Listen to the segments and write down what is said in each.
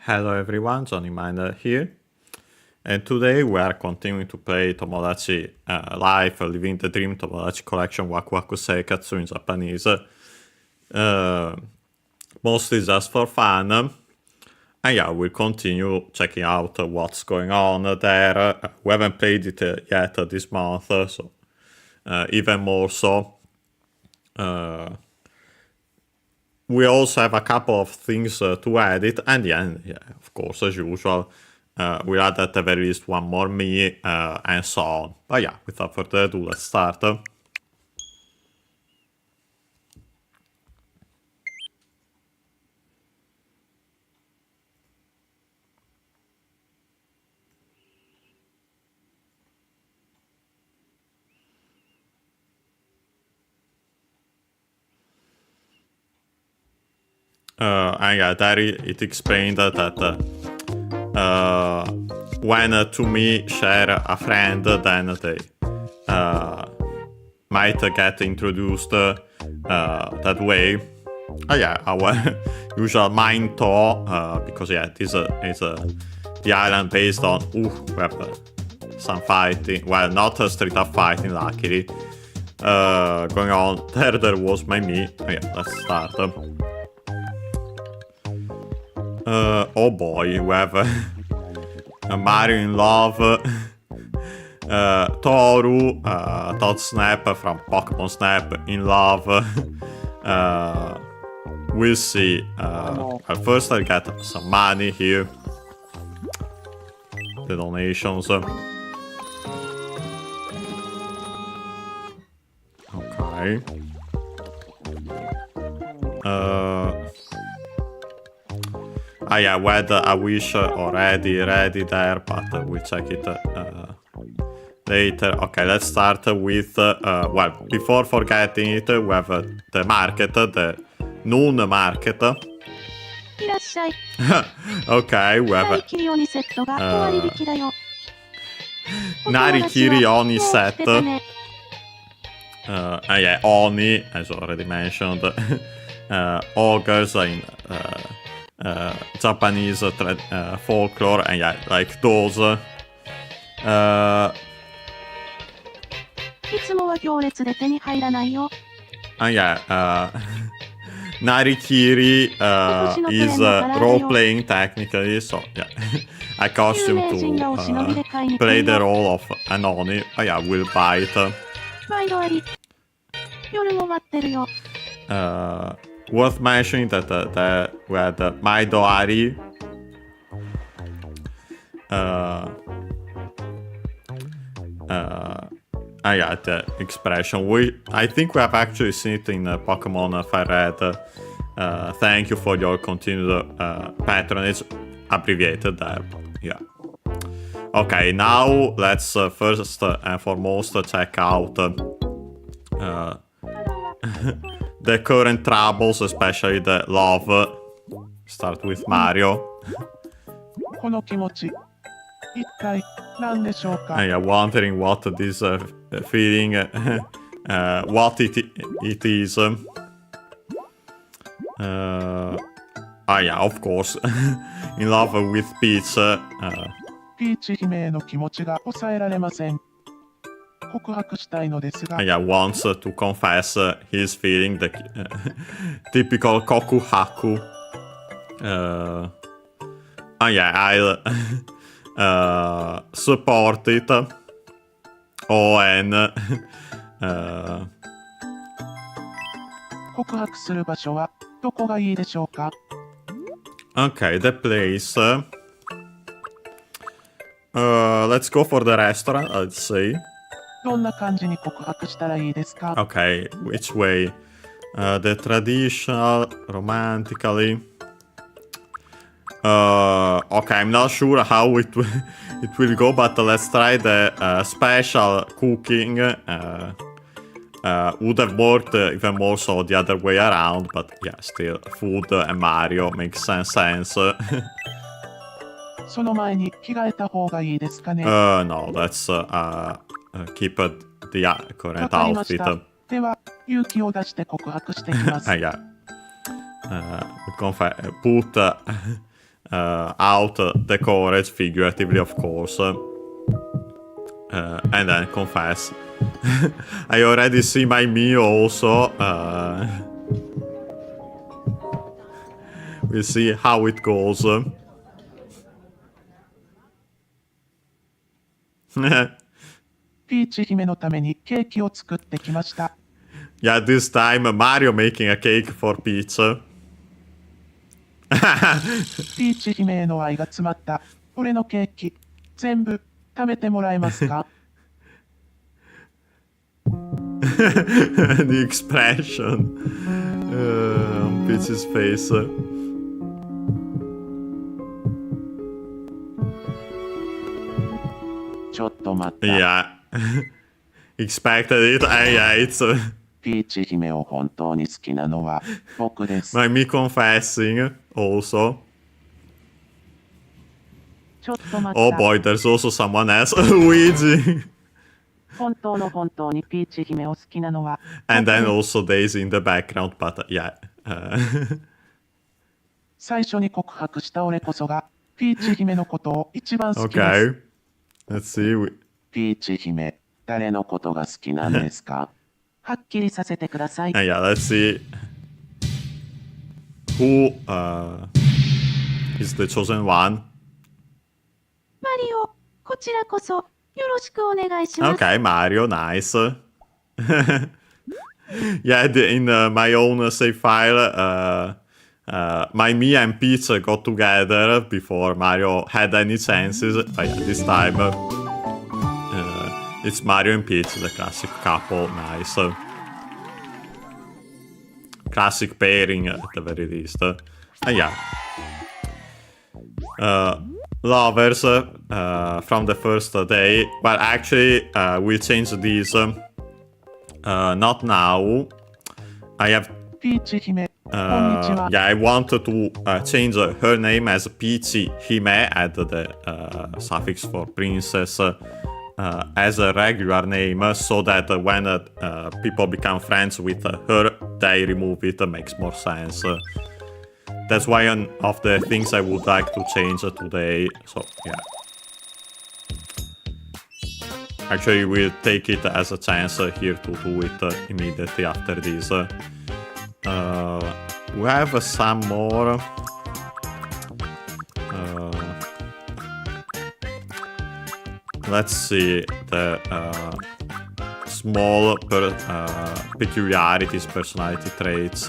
Hello everyone, Johnny Miner here. And today we are continuing to play Tomodachi Life, Living the Dream, Tomodachi Collection, Waku Waku Seikatsu in Japanese. Mostly just for fun. And yeah, we'll continue checking out what's going on there. We haven't played it yet this month, so even more so. We also have a couple of things to edit, and yeah, of course, as usual, we'll add at the very least one more Mii, and so on. But yeah, without further ado, let's start. And yeah, there it explained that when to me share a friend, then they might get introduced that way. Yeah, our usual mind thought, because yeah, this is the island based on, we have some fighting, well, not a straight up fighting, luckily, going on. There was my Mii. Yeah, let's start. Oh boy, we have Mario in love, Toru, Todd Snap from Pokemon Snap in love. We'll see. First I get some money here. The donations. Okay. Yeah, we had a wish already ready there, but we'll check it later. Okay, let's start with, well, before forgetting it, we have the market, the noon market. Okay, we have Narikiri Oni set. Yeah, Oni, as already mentioned, ogres in Japanese folklore, and yeah, like those. And yeah, Narikiri is role-playing technically, so yeah, a costume to play the role of an Oni. Oh yeah, we'll buy it. Worth mentioning that we had Maidoari. Yeah, the expression. I think we have actually seen it in Pokemon Fire Red. Thank you for your continued patronage. Abbreviated there. Yeah. Okay, now let's first and foremost check out the current troubles, especially the love. Start with Mario. Yeah, wondering what this feeling, what it is. Yeah, of course, in love with Peach. Yeah, wants to confess his feeling, the typical kokuhaku. Yeah, I'll support it. ON. Okay, the place. Let's go for the restaurant, I'd say. Okay, which way? The traditional, romantically. Okay, I'm not sure how it will go, but let's try the special cooking. Would have worked even more so the other way around, but yeah, still, food and Mario makes sense. No, let's keep the current outfit. Yeah. Put out the courage, figuratively, of course, and then confess. I already see my Mii also. We'll see how it goes. Peach 姫のためにケーキを作ってきました。Yeah, this time Mario making a cake for Peach. ピーチ姫への愛が詰まった俺のケーキ、全部食べてもらえますか？ The expression on Peach's face. ちょっと待った。Yeah. Expected it. Yeah, it's ピーチ姫を本当に好きなのは僕です。me confessing also. ちょっと待った。Oh boy, there's also someone else. Luigi. 本当にピーチ姫を好きなのは。And then also Daisy in the background, but yeah. 最初に告白した俺こそがピーチ姫のことを一番好きです。Okay. Let's see. ピーチ姫、誰のことが好きなんですか？はっきりさせてください。Yeah, let's see. Who is the chosen one? マリオ、こちらこそよろしくお願いします。Okay, Mario, nice. Yeah, in my own save file, my Mii and Peach got together before Mario had any chances. But yeah, this time it's Mario and Peach, the classic couple. Nice. Classic pairing at the very least. Yeah. Lovers from the first day. Well, actually, we'll change these. Not now. I have. ピーチ姫、こんにちは。Yeah, I wanted to change her name as Peachy Hime, add the suffix for princess as a regular name, so that when people become friends with her, they remove it. Makes more sense. That's one of the things I would like to change today. So yeah. Actually, we'll take it as a chance here to do it immediately after this. We have some more. Let's see the small peculiarities, personality traits.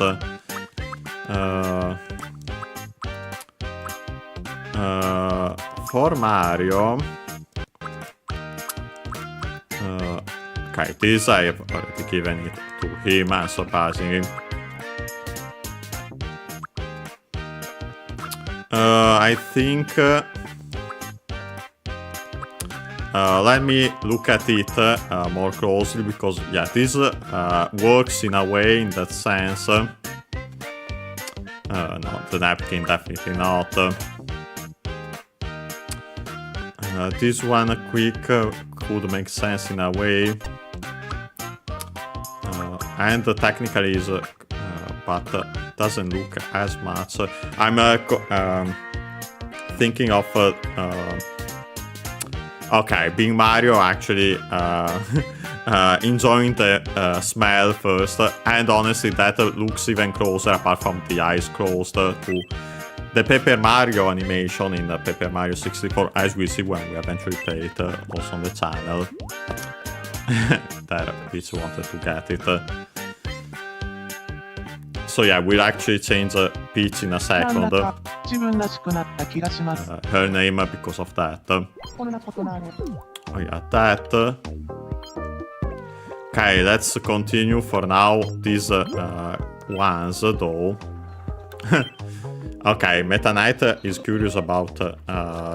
For Mario. Okay, this I have already given it to him, surprisingly. I think. Let me look at it more closely because, yeah, this works in a way in that sense. No, the napkin definitely not. This one quick could make sense in a way. And technically is, but doesn't look as much. I'm thinking of okay, being Mario actually enjoying the smell first, and honestly that looks even closer apart from the eyes closed to the Paper Mario animation in Paper Mario 64, as we see when we eventually play it also on the channel. There, Peach wanted to get it. So yeah, we'll actually change Peach in a second. Her name because of that. Oh yeah, that. Okay, let's continue for now. These ones though. Okay, Meta Knight is curious about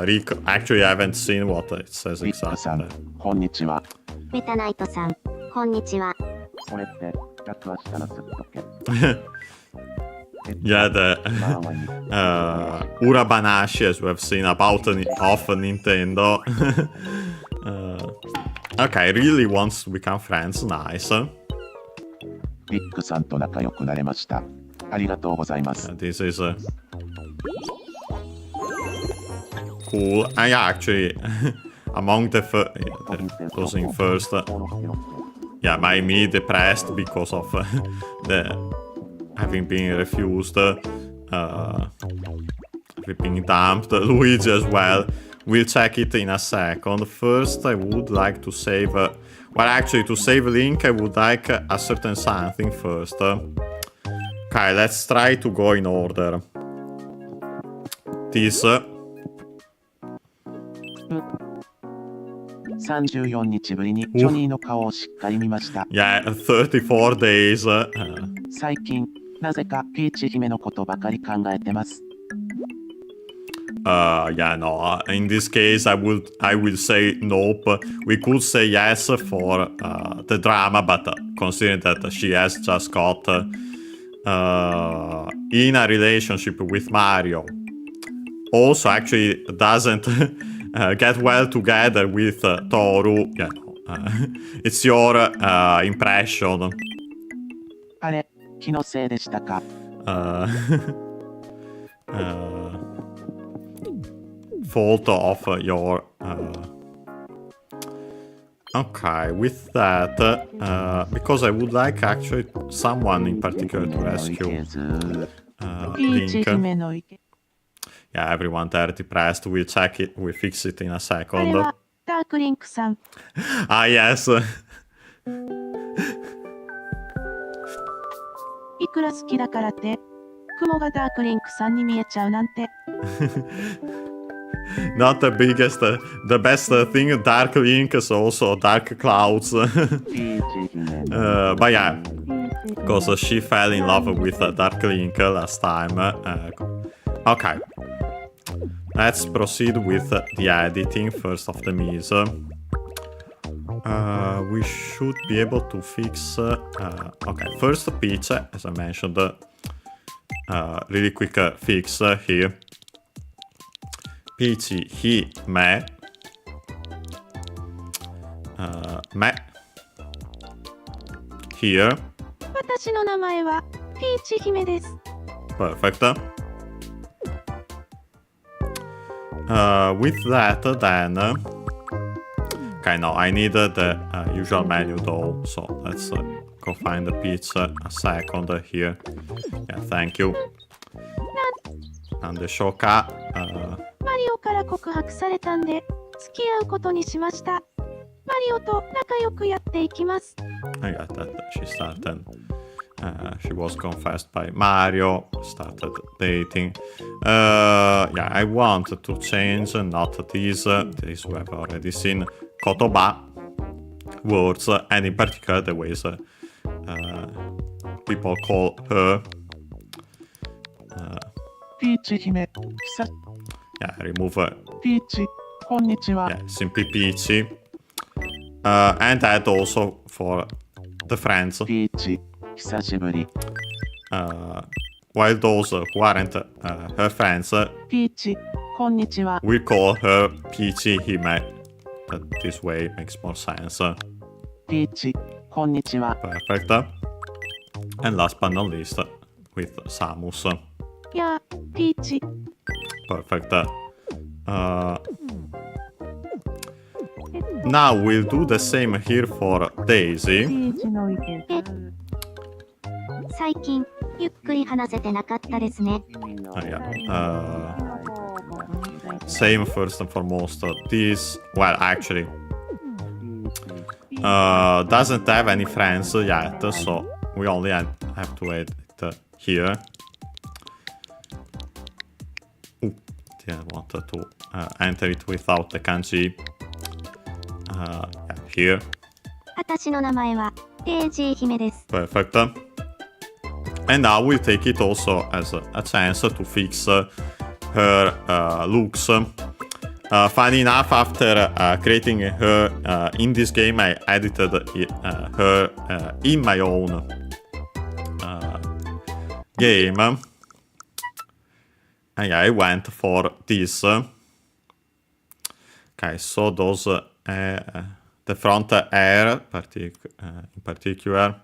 Rico. Actually, I haven't seen what it says exactly. こんにちは。メタナイトさん、こんにちは。これって楽はしたらすっとけ。Yeah, the Urabanashi, as we have seen about off Nintendo. Okay, really wants to become friends. Nice. ビッグさんと仲良くなれました。ありがとうございます。This is cool. And yeah, actually, among the those in first, yeah, Mii Mii depressed because of the having been refused, having been dumped. Luigi as well. We'll check it in a second. First, I would like to save. Well, actually, to save Link, I would like a certain something first. Okay, let's try to go in order. This. 34日ぶりにジョニーの顔をしっかり見ました。Yeah, 34 days. 最近、なぜかピーチ姫のことばかり考えてます。Yeah, no. In this case, I will say nope. We could say yes for the drama, but considering that she has just got in a relationship with Mario, also actually doesn't get well together with Toru. Yeah, it's your impression. あれ、気のせいでしたか。Fault of your okay, with that because I would like actually someone in particular to rescue Link. Yeah, everyone there depressed. We'll check it, we'll fix it in a あれ second. はダークリンクさん。 Ah, yes. いくら好きだからって雲がダークリンクさんに見えちゃうなんて。 Not the biggest, the best thing. Dark Link is also Dark Clouds. But yeah, because she fell in love with Dark Link last time. Okay, let's proceed with the editing first of the Mii's. We should be able to fix. Okay, first Peach, as I mentioned, really quick fix here. Peachy, he, me. Me. Here. 私の名前はピーチ姫です。 Perfect. With that, then. Okay, no, I need the usual menu though, so let's go find the pizza a second here. Yeah, thank you. And the shoka. マリオから告白されたんで付き合うことにしました。マリオと仲良くやっていきます。 I got that. She started. She was confessed by Mario. Started dating. Yeah, I want to change not these. These we have already seen. Kotoba words, and in particular the ways people call her. ピーチ姫、久 Yeah, remove. ピーチ、こんにちは。 Yeah, simply Peachy. And that also for the friends. ピーチ、久しぶり。 While those who aren't her friends, ピーチ、こんにちは。 we call her Peachy Hime. This way makes more sense. ピーチ、こんにちは。 Perfect. And last but not least, with Samus. やあ、ピーチ。 Perfect. Now we'll do the same here for Daisy. ピーチの意見。最近ゆっくり話せてなかったですね。Yeah. Same first and foremost. This, well, actually, doesn't have any friends yet, so we only have to add it here. Ooh, didn't want to enter it without the kanji. Yeah, here. 私の名前はデイジー姫です。 Perfect. And now we'll take it also as a chance to fix her looks. Funny enough, after creating her in this game, I edited her in my own game. And yeah, I went for this. Okay, so those the front hair in particular.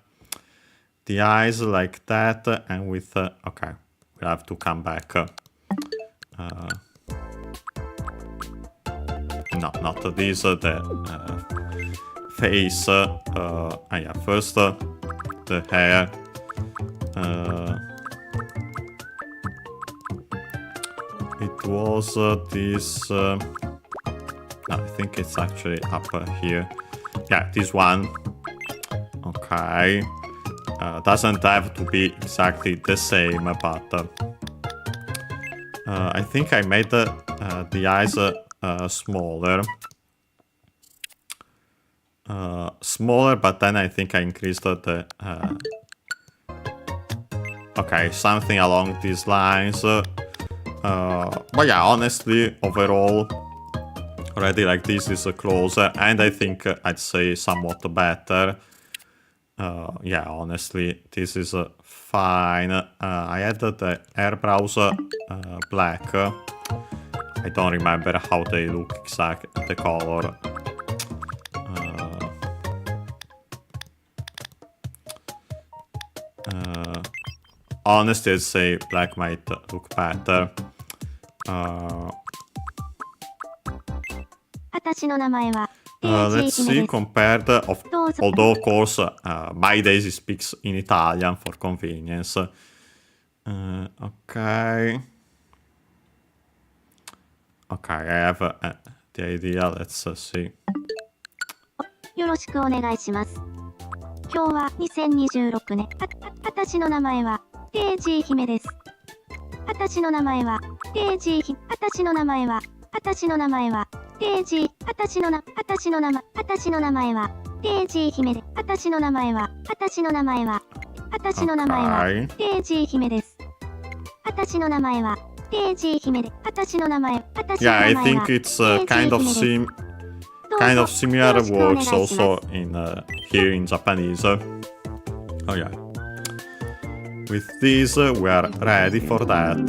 The eyes like that, and with okay, we have to come back. no, not this, the face. Yeah, first the hair. It was this. No, I think it's actually up here. Yeah, this one. Okay. Doesn't have to be exactly the same, but I think I made the eyes smaller. Smaller, but then I think I increased the... okay, something along these lines. But yeah, honestly, overall, already like this is closer, and I think I'd say somewhat better. Yeah, honestly, this is fine. I added the eyebrows black. I don't remember how they look exactly, the color. Honestly, I'd say black might look better. 私の名前は Let's see, 姫です。 compared,どうぞ。 although of course my Daisy speaks in Italian for convenience. Okay. Okay, I have the idea, let's see. よろしくお願いします。今日は2026年。私の名前はデイジー姫です。私の名前はデイジー姫。私の名前はデイジー。私の名前はデイジー姫で。私の名前はデイジー姫です。私の名前はデイジー姫で。Yeah, I think it's kind of similar works also in here in Japanese. Oh yeah. With this, we are ready for that.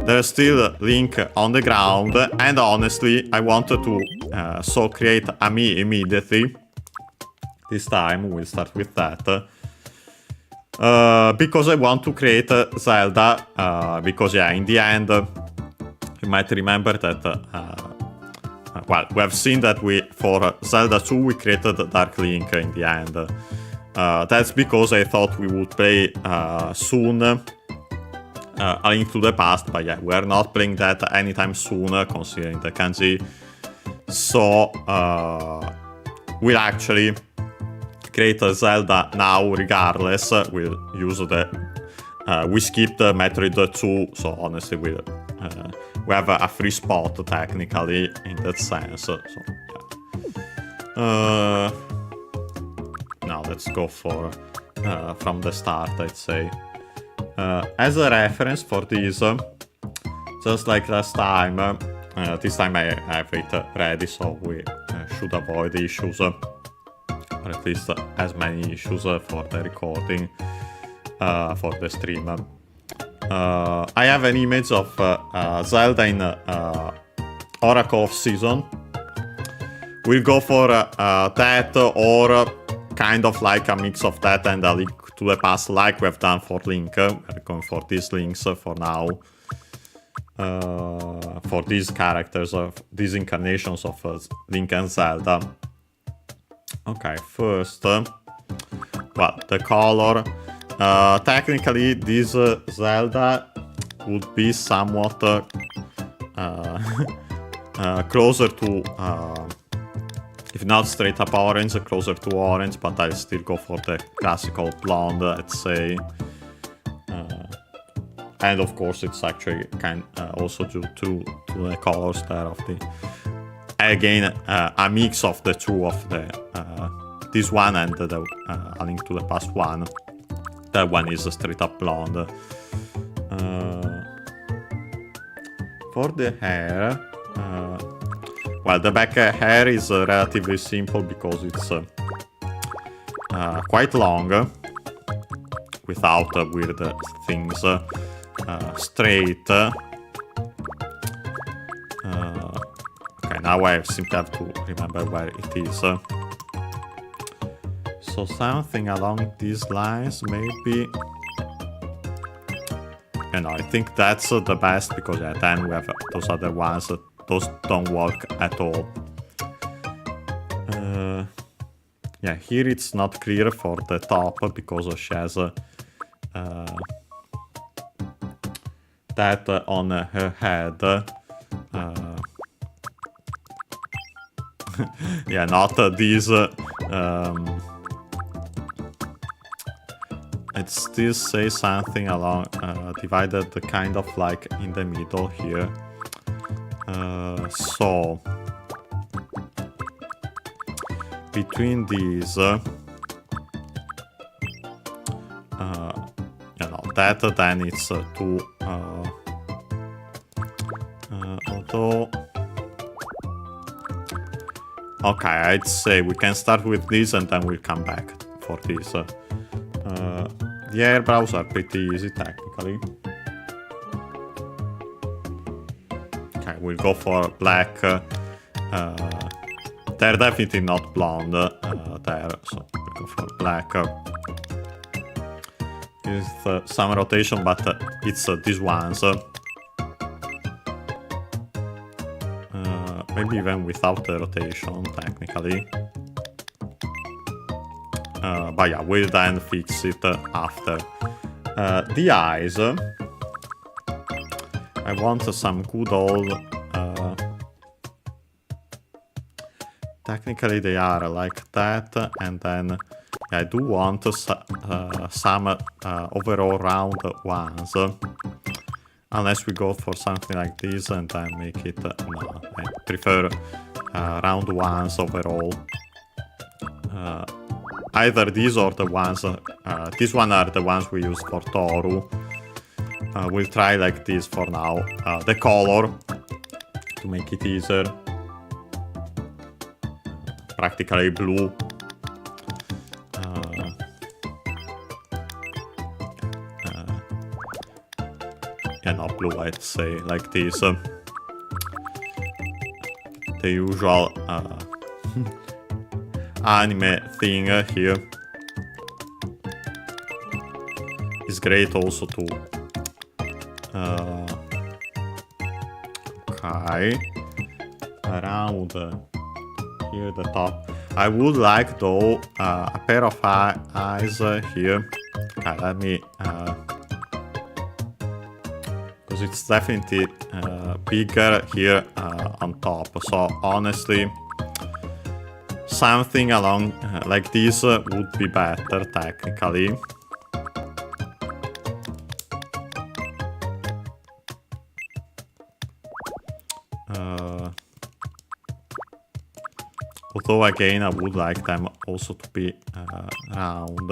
There's still a link on the ground, and honestly, I wanted to so create a Mii immediately. This time, we'll start with that. Because I want to create Zelda, because yeah, in the end, you might remember that, well, we have seen that for Zelda 2, we created Dark Link in the end. That's because I thought we would play soon A Link to the Past, but yeah, we're not playing that anytime soon, considering the kanji. So, we'll actually create a Zelda now regardless. We'll use we skipped Metroid 2, so honestly we have a free spot technically in that sense. So, yeah. Now let's go for from the start, I'd say. As a reference for this, just like last time, this time I have it ready, so we should avoid issues, or at least as many issues for the recording, for the stream. I have an image of Zelda in Oracle of Season. We'll go for that, or kind of like a mix of that and A Link to the Past, like we have done for Link. We're going for these links for now. For these characters, these incarnations of Link and Zelda. Okay, first, well, the color. Technically, this Zelda would be somewhat closer to, if not straight up orange, closer to orange, but I'll still go for the classical blonde, let's say. And of course, it's actually also due to the colors there of the. Again, a mix of the two of the this one and the A Link to the Past one. That one is a straight up blonde. For the hair, well, the back hair is relatively simple because it's quite long, without weird things. Straight. Okay, now I simply have to remember where it is. So something along these lines, maybe. You know, I think that's the best, because yeah, then we have those other ones those don't work at all. Yeah, here it's not clear for the top because she has that on her head. Yeah, not these. It still says something along divided kind of like in the middle here. So between these, you know, that then it's two. Although, okay, I'd say we can start with this and then we'll come back for this. The eyebrows are pretty easy technically. Okay, we'll go for black. They're definitely not blonde there, so we'll go for black. With some rotation, but it's these ones. Maybe even without the rotation, technically. But yeah, we'll then fix it after. The eyes. I want some good old... technically they are like that, and then I do want some overall round ones. Unless we go for something like this and then make it... no, I prefer round ones overall. Either these or the ones... these one are the ones we use for Toru. We'll try like this for now. The color, to make it easier. Practically blue. Yeah, not blue, I'd say, like this. The usual anime thing here. It's great also to... okay. Around here, the top. I would like, though, a pair of eyes here. Okay, let me... because it's definitely bigger here on top. So, honestly, something along like this would be better, technically. Although again, I would like them also to be round.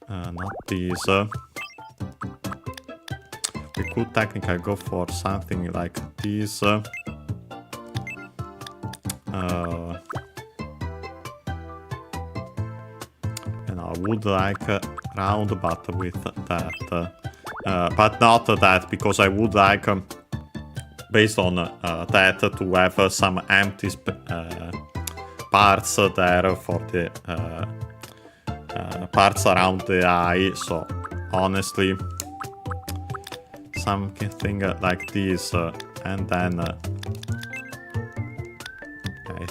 Not these. We could technically go for something like this. You know, I would like round, but with that. But not that, because I would like... based on that, to have some empty parts there for the parts around the eye. So honestly, something like this, and then I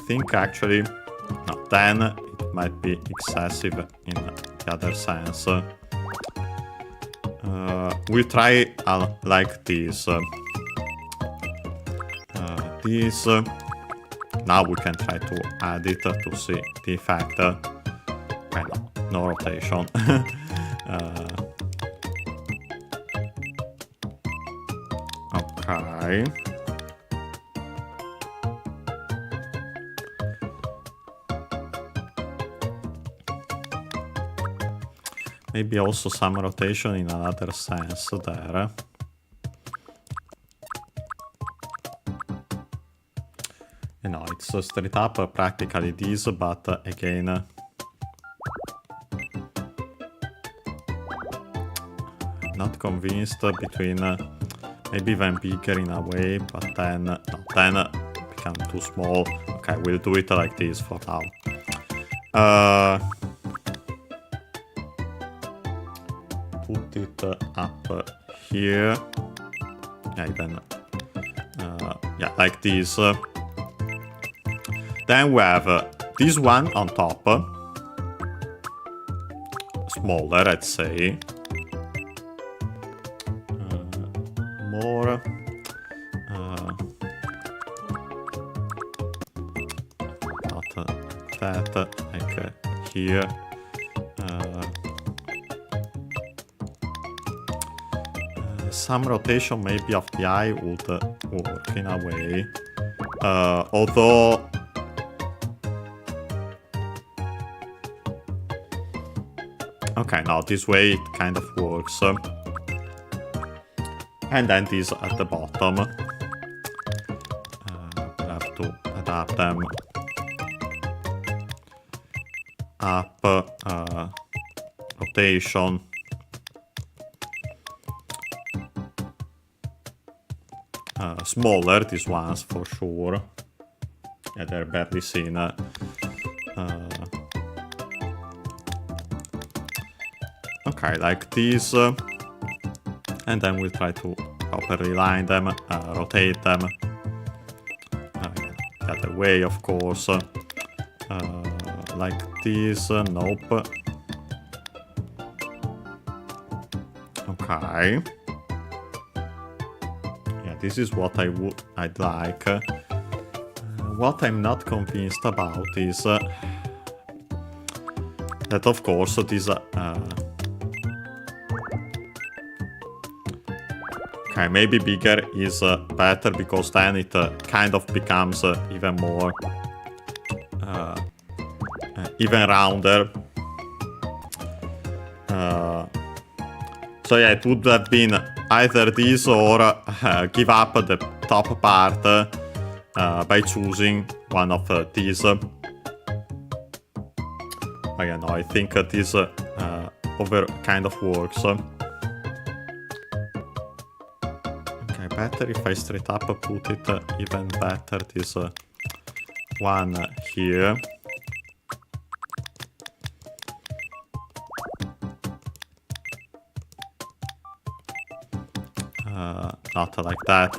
think actually, no, then it might be excessive in the other sense. We'll try like this. This. Now we can try to add it to see the effect. No rotation. Okay. Maybe also some rotation in another sense there. You know, it's straight up practically this, but again, not convinced between maybe even bigger in a way, but then no, then become too small. Okay, we'll do it like this for now. Put it up here. Yeah, even Yeah, like this. Then we have this one on top. Smaller, let's say. More. Not that, like here. Some rotation maybe of the eye would work in a way. Although okay, now this way it kind of works. And then this at the bottom. We'll have to adapt them up. Rotation. Smaller, these ones for sure. Yeah, they're barely seen. Okay, like this. And then we'll try to properly line them, rotate them. The other way, of course. Like this. Nope. Okay. Yeah, this is what I'd like. What I'm not convinced about is that, of course, this okay, maybe bigger is better, because then it kind of becomes even more even rounder. So yeah, it would have been either this or give up the top part by choosing one of these. But yeah, no, I think this over kind of works. Okay, better if I straight up put it even better, this one here. Not like that,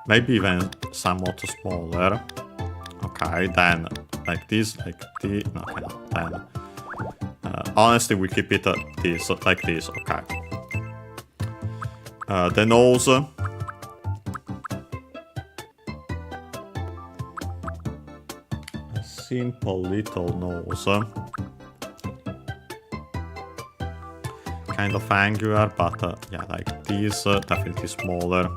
maybe even somewhat smaller. Okay, then like this, like this, no, okay, no, then honestly we keep it this, like this, okay. The nose. A simple little nose. Kind of angular, but yeah, like this, definitely smaller.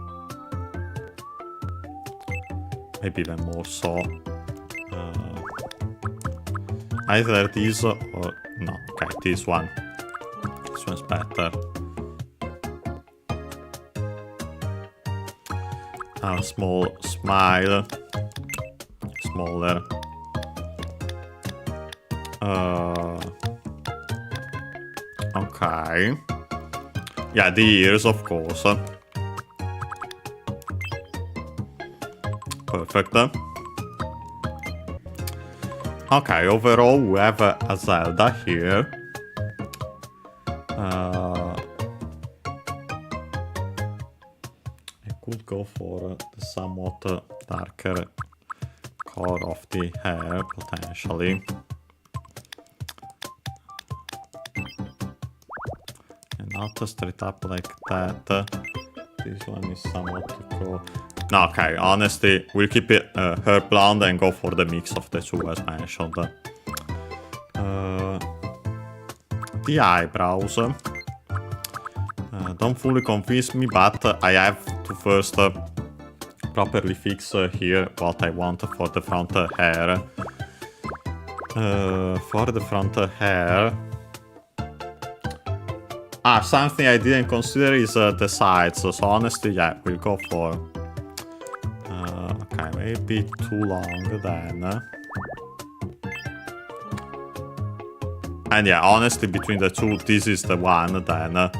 Maybe even more so. Either this or no, okay, this one. This one's better. A small smile. Smaller. Okay. Yeah, the ears, of course. Perfect. Okay, overall we have a Zelda here. I could go for the somewhat darker color of the hair, potentially. Not straight up like that. This one is somewhat too cool. No, okay, honestly, we'll keep it her blonde and go for the mix of the two as mentioned. The eyebrows. Don't fully convince me, but I have to first properly fix here what I want for the front hair. For the front hair. Something I didn't consider is the sides. So honestly, yeah, we'll go for... okay, maybe too long then. And yeah, honestly, between the two, this is the one then.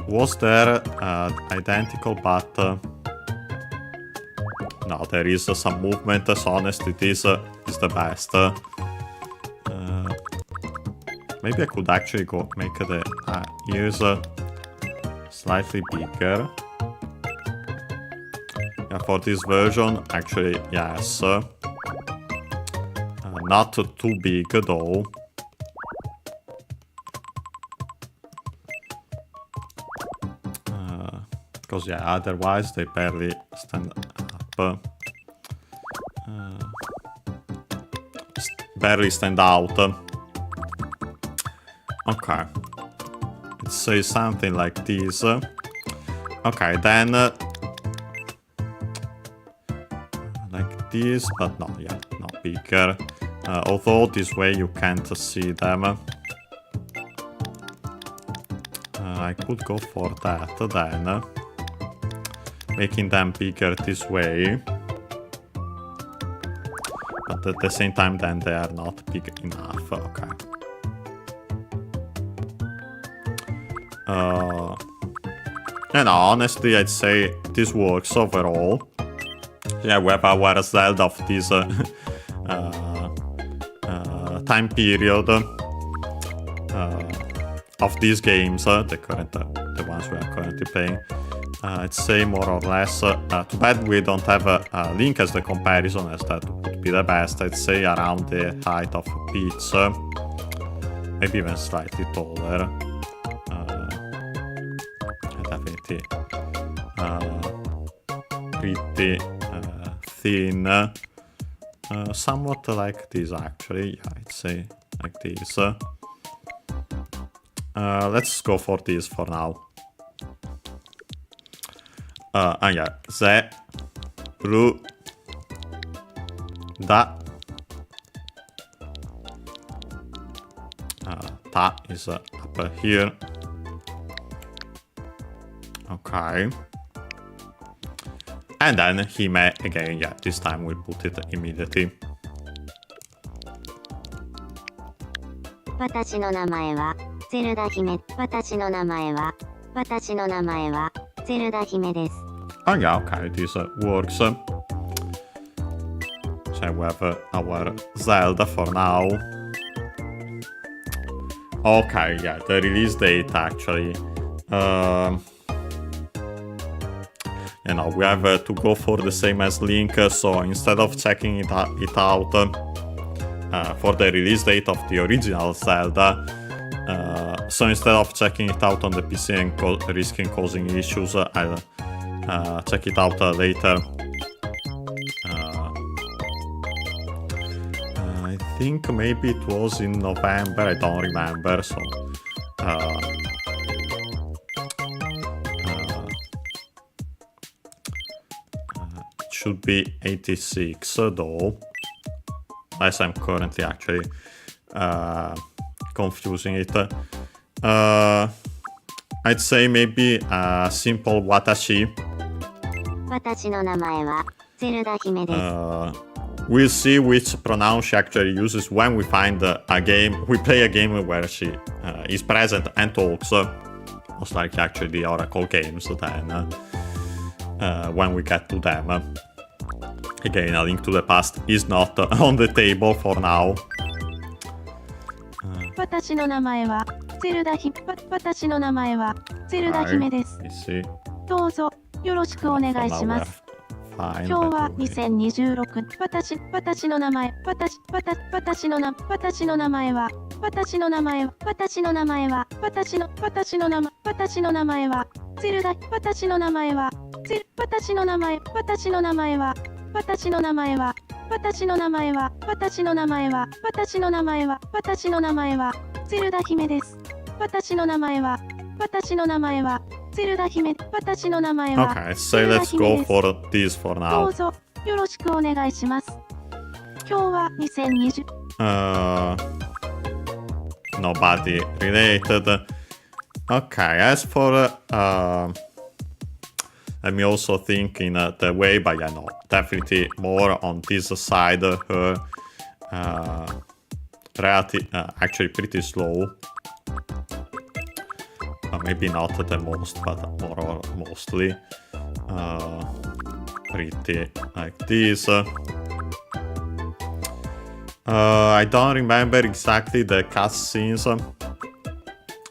Was there identical, but... no, there is some movement, so honestly, this is the best. maybe I could actually go make the ears slightly bigger. Yeah, for this version, actually, yes. Not too big though. Because yeah, otherwise they barely stand up. Barely stand out. Okay. Let's say something like this. Okay, then like this, but not yet, not bigger. Although this way you can't see them. I could go for that then. Making them bigger this way. But at the same time then they are not big enough. Okay. And honestly I'd say this works overall. Yeah, we have our Zelda of this time period of these games, the ones we are currently playing. I'd say more or less. Too bad we don't have a Link as the comparison, as that would be the best. I'd say around the height of Peach, maybe even slightly taller. Definitely pretty thin. Somewhat like this actually. Yeah, I'd say like this. Let's go for this for now. Yeah, the ru da ta is up here. Okay. And then Hime again, yeah, this time we'll put it immediately. 私の名前はゼルダ姫。私の名前はゼルダ姫です。Oh yeah, okay, this works. So we have our Zelda for now. Okay, yeah, the release date actually. You know, we have to go for the same as Link, so instead of checking it out for the release date of the original Zelda, so instead of checking it out on the PC and risking causing issues, I'll check it out later. I think maybe it was in November, I don't remember, so it should be 86 though, as I'm currently actually confusing it. I'd say maybe a simple watashi. 私の名前はゼルダ姫です。We'll see which pronoun she actually uses when we find a game. We play a game where she is present and talks. Most likely actually the Oracle games then. When we get to them. Again, A Link to the Past is not on the table for now. 私の名前はゼルダ姫。私の名前はゼルダ姫です。どうぞよろしくお願いします。今日は2026。私の名前は私の名前はゼルダ。私の名前はゼルダ姫です。私の名前はゼルダ姫。私の名前は Okay, so let's go for this for ど now. うぞよろしくお願いします。今日は2020。Nobody related. Okay, as for I'm also thinking the way, but yeah, no, definitely more on this side. Her actually pretty slow. Maybe not the most, but more or mostly. Pretty like this. I don't remember exactly the cutscenes.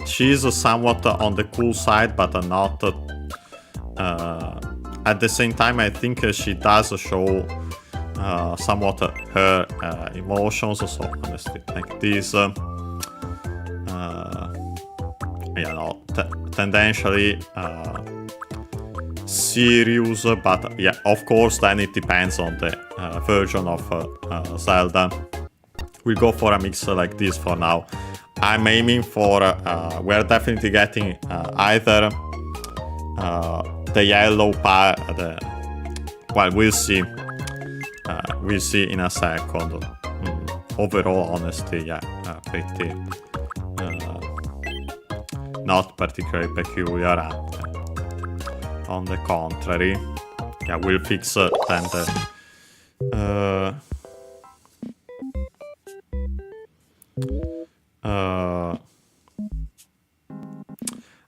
She's somewhat on the cool side, but not. At the same time, I think she does show somewhat her emotions. So honestly, like this, tendentially serious, but yeah, of course, then it depends on the version of Zelda. We'll go for a mix like this for now. I'm aiming for, we're definitely getting either the yellow part, well, we'll see. We'll see in a second. Overall, honestly, yeah, pretty, not particularly peculiar. On the contrary, yeah, we'll fix then the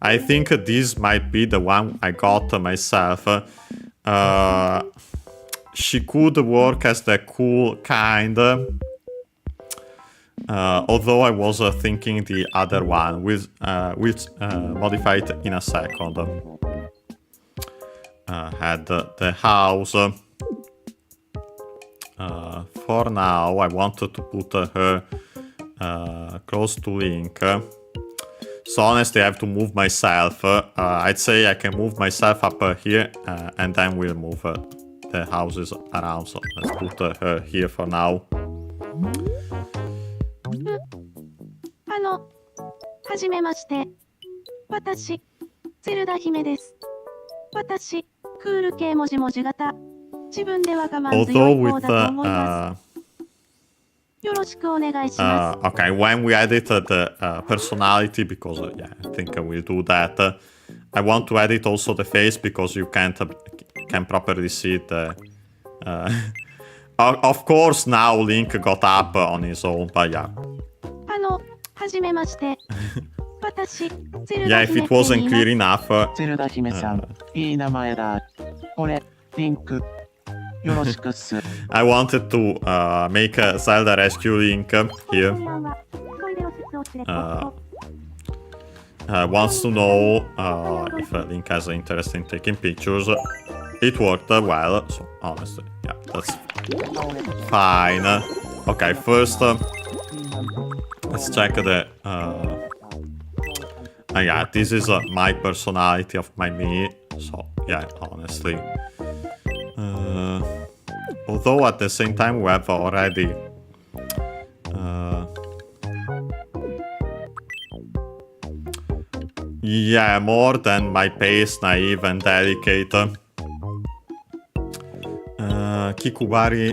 I think this might be the one I got myself. She could work as the cool kind, although I was thinking the other one. We'll modify it in a second. Had the house. For now, I wanted to put her close to Link. So honestly, I have to move myself. I'd say I can move myself up here, and then we'll move the houses around. So let's put her here for now. はじめまして。私、ゼルダ姫です。私、クール系もじもじ型。自分では我慢強い方だと思います。よろしくお願いします。Okay, when we edit the personality, because yeah, I think we'll do that. I want to edit also the face because you can properly see the. Of course, now Link got up on his own, but yeah. はじめまして。私、ゼル Yeah, ダ if 姫 it って言 wasn't い clear ます。 enough. ゼルダ姫さん、いい名前だ。俺、リンク。よろしくっす。I wanted to make a Zelda Rescue Link here. Wants to know if Link has an interest in taking pictures. It worked well, so honestly, yeah, that's fine. Okay, first, let's check the... yeah, this is my personality of my Mii, so yeah, honestly. Although at the same time we have already yeah, more than my pace, naive and delicate. Kikubari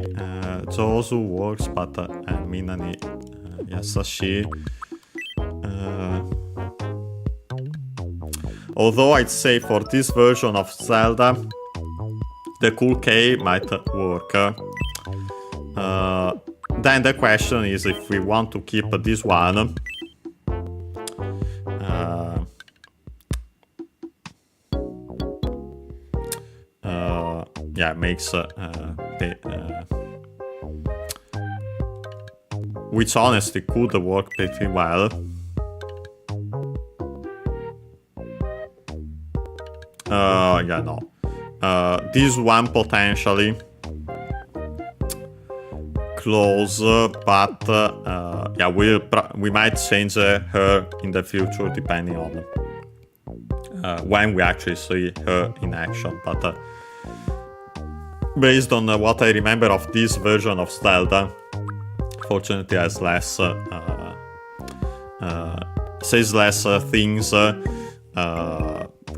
Josu works, but Minani Yasashi. Although I'd say for this version of Zelda, the cool K might work. Then the question is if we want to keep this one. Yeah, makes which honestly could work pretty well. Yeah, no. This one potentially close, but yeah, we might change her in the future depending on when we actually see her in action. But based on what I remember of this version of Zelda, fortunately has less says less things.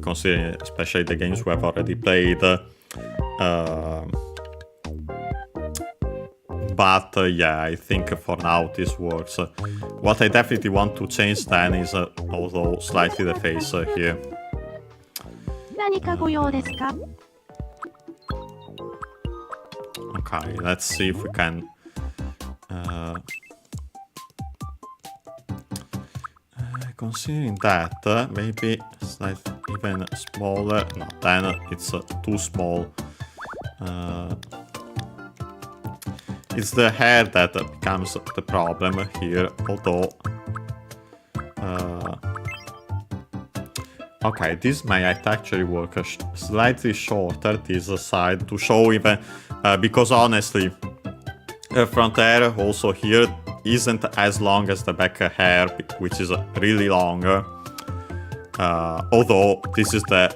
Considering especially the games we have already played. But yeah, I think for now this works. What I definitely want to change then is although slightly the face here. 何かご用ですか? Okay, let's see if we can considering that, maybe slightly even smaller. No, then it's too small. it's the hair that becomes the problem here, although... okay, this might actually work slightly shorter this side to show even... because honestly, the front hair also here isn't as long as the back hair, which is really long. Although this is the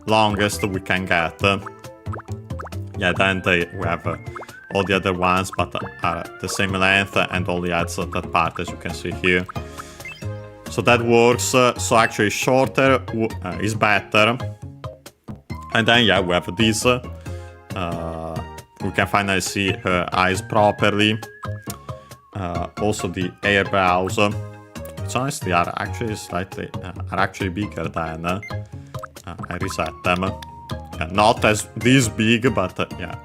longest we can get. Yeah, then we have all the other ones, but are the same length and only adds that part, as you can see here. So that works. So actually shorter is better. And then yeah, we have this. We can finally see her eyes properly. Also the eyebrows, which honestly are actually slightly bigger than I reset them. Not as this big, but yeah.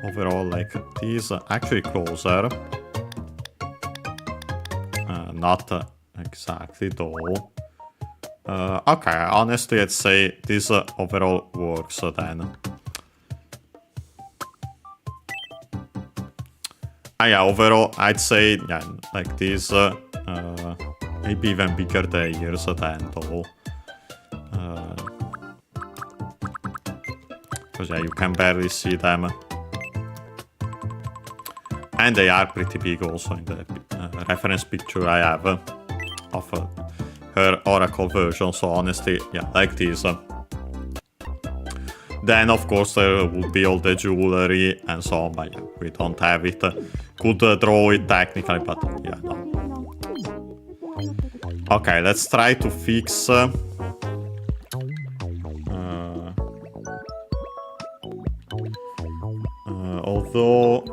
Overall, like these actually closer. Not exactly though. Okay, honestly, I'd say this overall works then. Yeah, overall, I'd say, yeah, like this, maybe even bigger the ears than though. Because yeah, you can barely see them. And they are pretty big also in the reference picture I have of her Oracle version, so honestly, yeah, like this. Then of course there would be all the jewelry and so on, but yeah, we don't have it. Could draw it technically, but yeah, no. Okay, let's try to fix... although...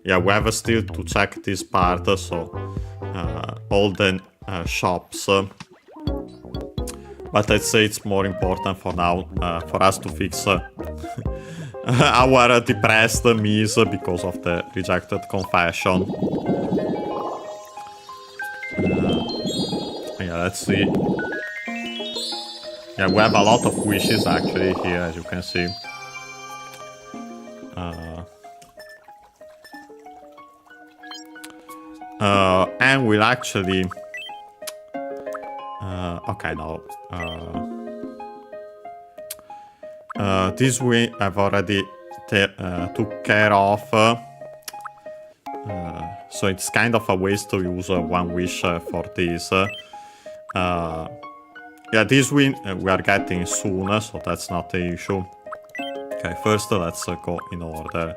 yeah, we have still to check this part, so all the shops. But I'd say it's more important for now for us to fix our depressed Mii's because of the rejected confession. Yeah, let's see. Yeah, we have a lot of wishes actually here, as you can see. And we'll actually... okay, no. This we have already took care of. So it's kind of a waste to use one wish for this. Yeah, this we are getting soon, so that's not the issue. Okay, first let's go in order.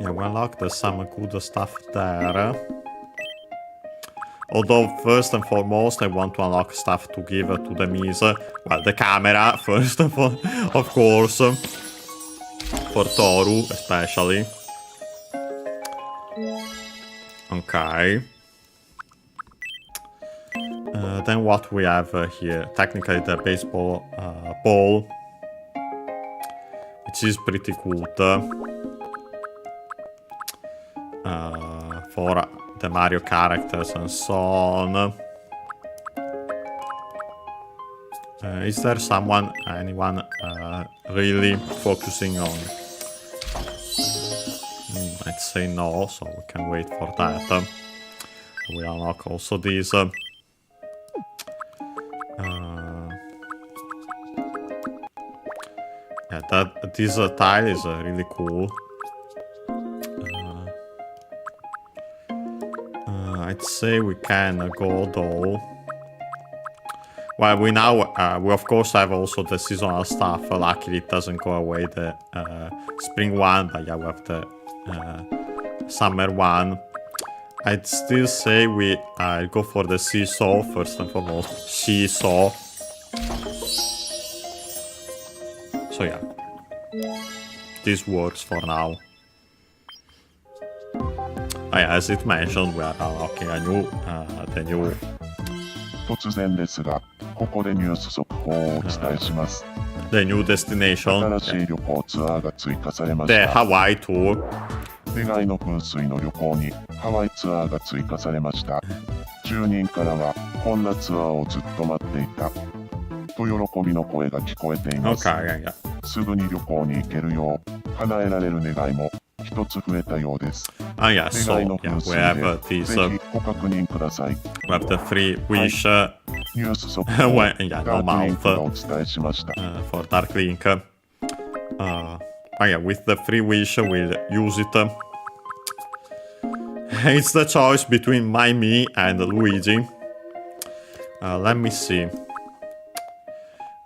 Yeah, we unlocked some good stuff there. Although, first and foremost, I want to unlock stuff to give to the Mii's. Well, the camera, first of all, of course. For Toru, especially. Okay. Then what we have here? Technically the baseball ball. Which is pretty good. For the Mario characters and so on. Is there anyone really focusing on? I'd say no, so we can wait for that. We unlock also these. Yeah, this tile is really cool. I'd say we can go though. Well, we of course have also the seasonal stuff. Luckily it doesn't go away, the spring one, but yeah, we have the summer one. I'd still say we go for the seesaw first and foremost. Seesaw. So yeah, this works for now. Oh yeah, as it mentioned, we are unlocking the new... 突然ですが、ここでニュース速報をお伝えします。The new destination. 新しい旅行ツアーが追加されました。The Hawaii tour. 願いの噴水の旅行にハワイツアーが追加されました。住人からはこんなツアーをずっと待っていた。と喜びの声が聞こえています。Okay, yeah. すぐに旅行に行けるよう、叶えられる願いも一つ増えたようです。Yeah, so 願いの yeah, 噴水 we have で、 these. ぜひご確認ください。We have the free wish ニュース速報、 yeah, ダ no ークリンクが mouth お伝えしました。for Dark Link. Yeah, with the free wish, we'll use it. It's the choice between Mii Mii and Luigi. Let me see.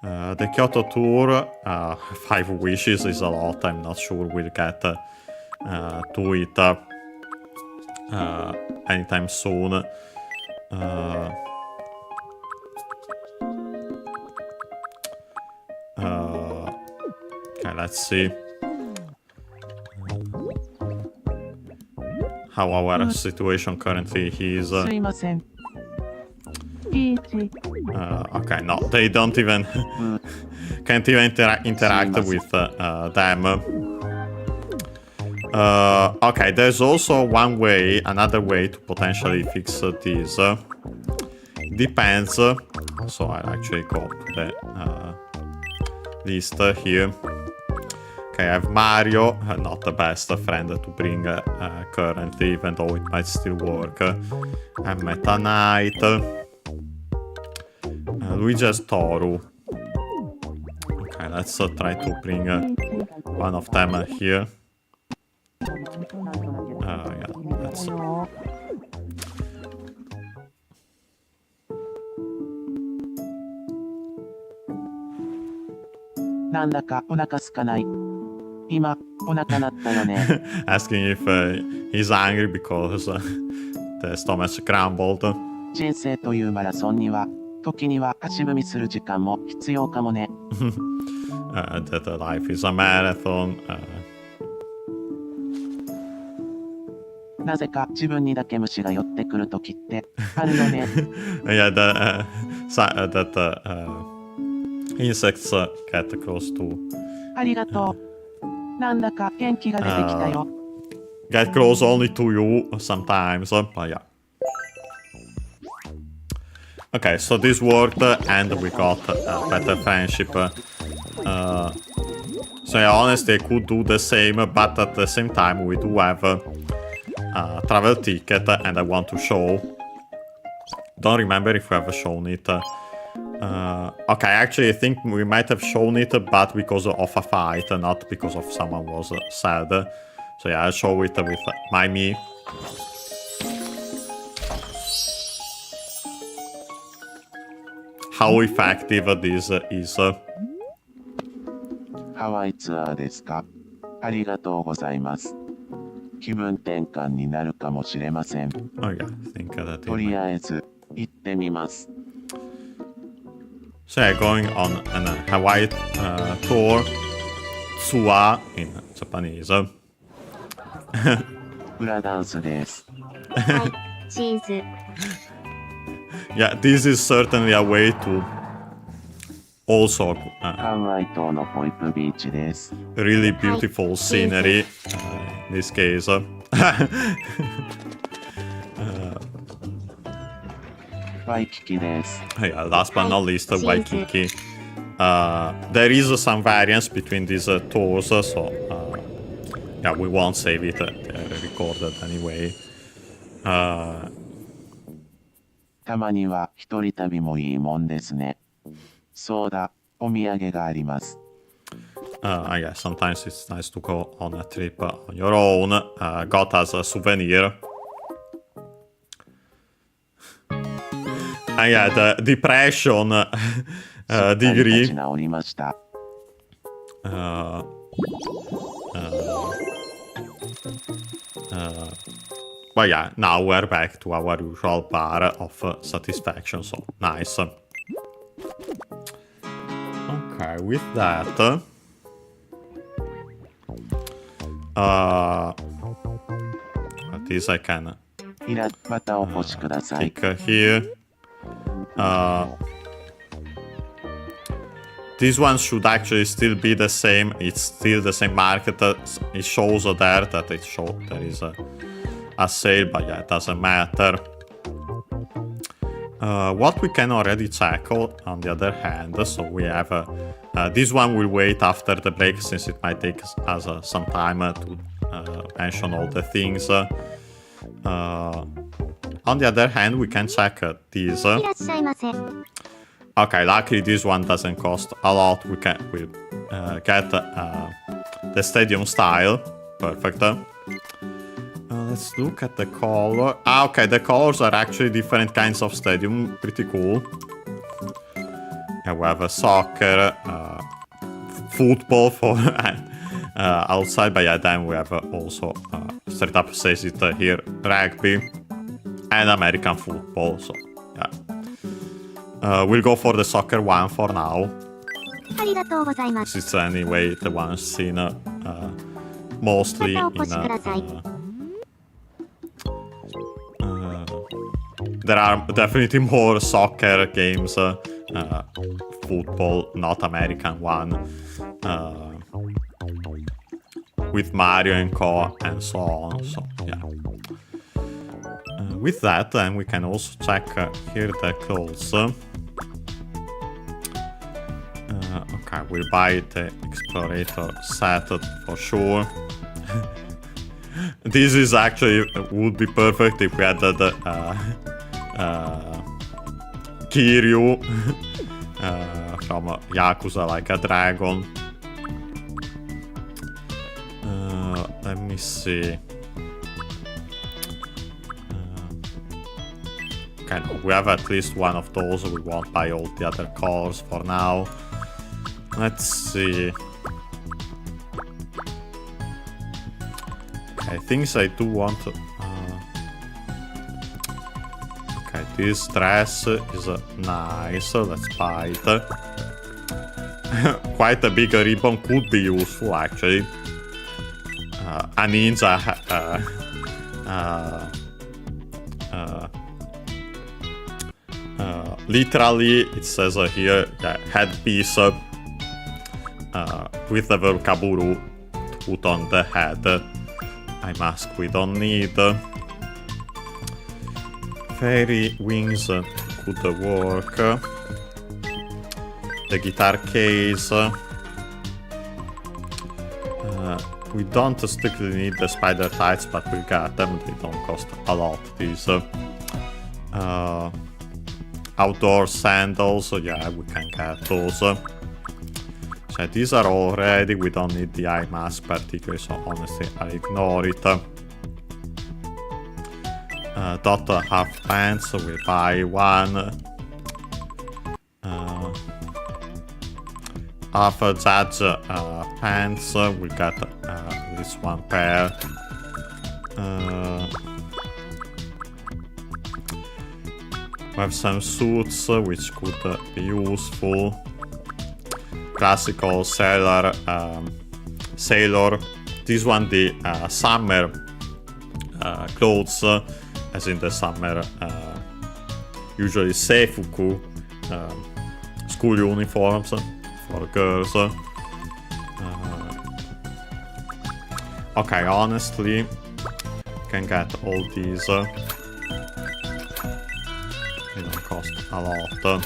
The Kyoto tour, 5 wishes is a lot. I'm not sure we'll get to it anytime soon. Okay, let's see how our situation currently is. すいません。T&C Okay, no, they don't even can't even interact with them. Okay, there's also another way to potentially fix this. Depends. So I'll actually go to the list here. Okay, I have Mario, not the best friend to bring currently, even though it might still work. And Meta Knight. Luigi has Toru. Okay, let's try to bring one of them here. Yeah, let's. なんだかお腹すかない。今、お腹鳴ったよね。Asking if he's angry because the stomach grumbled. 人生というマラソンには、時には足踏みする時間も必要かもね。That life is a marathon. なぜか自分にだけ虫が寄ってくるときってあるよね。Yeah, that insects get close to. ありがとう。なんだか元気が出てきたよ。Get close only to you sometimes. But yeah. Okay, so this worked and we got better friendship. So yeah, honestly, I could do the same, but at the same time, we do have travel ticket and I want to show. Don't remember if we have shown it. Okay, actually, I think we might have shown it, but because of a fight, not because of someone was sad. So yeah, I'll show it with Mii Mii. How effective this is. ハワイツアーですか。ありがとうございます。気分転換になるかもしれません。Oh yeah, I think that とりあえず行ってみます。So yeah, going on an Hawaii tour, Tsua in Japanese. フラダンスです。はい、チーズ。Yeah, this is certainly a way to also ハワイ島のホイップビーチです。 really beautiful scenery in this case. Waikiki です。 Yeah, last but not least, Waikiki. There is some variance between these tours, so yeah, we won't save it. They're recorded anyway. たまには一人旅もいいもんですね。そうだ、お土産があります。Yeah, sometimes it's nice to go on a trip on your own. Got us a souvenir. Yeah, the depression degree. 立ち直りました。But yeah, now we're back to our usual bar of satisfaction, so nice. Okay, with that, this I can またお越しください。 pick here. This one should actually still be the same. It's still the same market. It shows there that there is a sale, but yeah, it doesn't matter. What we can already check on the other hand, so we have this one will wait after the break since it might take us some time to mention all the things. On the other hand, we can check these. Okay, luckily this one doesn't cost a lot. We get the stadium style. Perfect. Let's look at the color. Okay, the colors are actually different kinds of stadium. Pretty cool. Yeah, we have a soccer, football for outside, but yeah, then we have also straight up says it here, rugby and American football. So yeah, we'll go for the soccer one for now. It's anyway the one seen mostly in. There are definitely more soccer games, football, not American one, with Mario and Co and so on. So yeah. With that, then we can also check here the clothes. Okay, we'll buy the Explorator set for sure. This is actually would be perfect if we had the Kiryu from Yakuza, like a dragon. Let me see. Okay, no, we have at least one of those. We won't buy all the other colors for now. Let's see. Okay, things I do want to. Okay, this dress is nice. Let's buy it. Quite a big ribbon could be useful, actually. A ninja. Literally, it says here headpiece with the vocabulary to put on the head. Eye mask we don't need. Fairy wings could work. The guitar case. We don't strictly need the spider tights, but we got them. They don't cost a lot, these. Outdoor sandals, so yeah, we can get those. So these are all ready. We don't need the eye mask particularly, so honestly I'll ignore it. Dot half pants, so we'll buy one. Half judge pants, we got this one pair. We have some suits which could be useful. Classical sailor. This one the summer clothes, as in the summer usually seifuku, school uniforms for girls. Okay, honestly, can get all these. They don't cost a lot.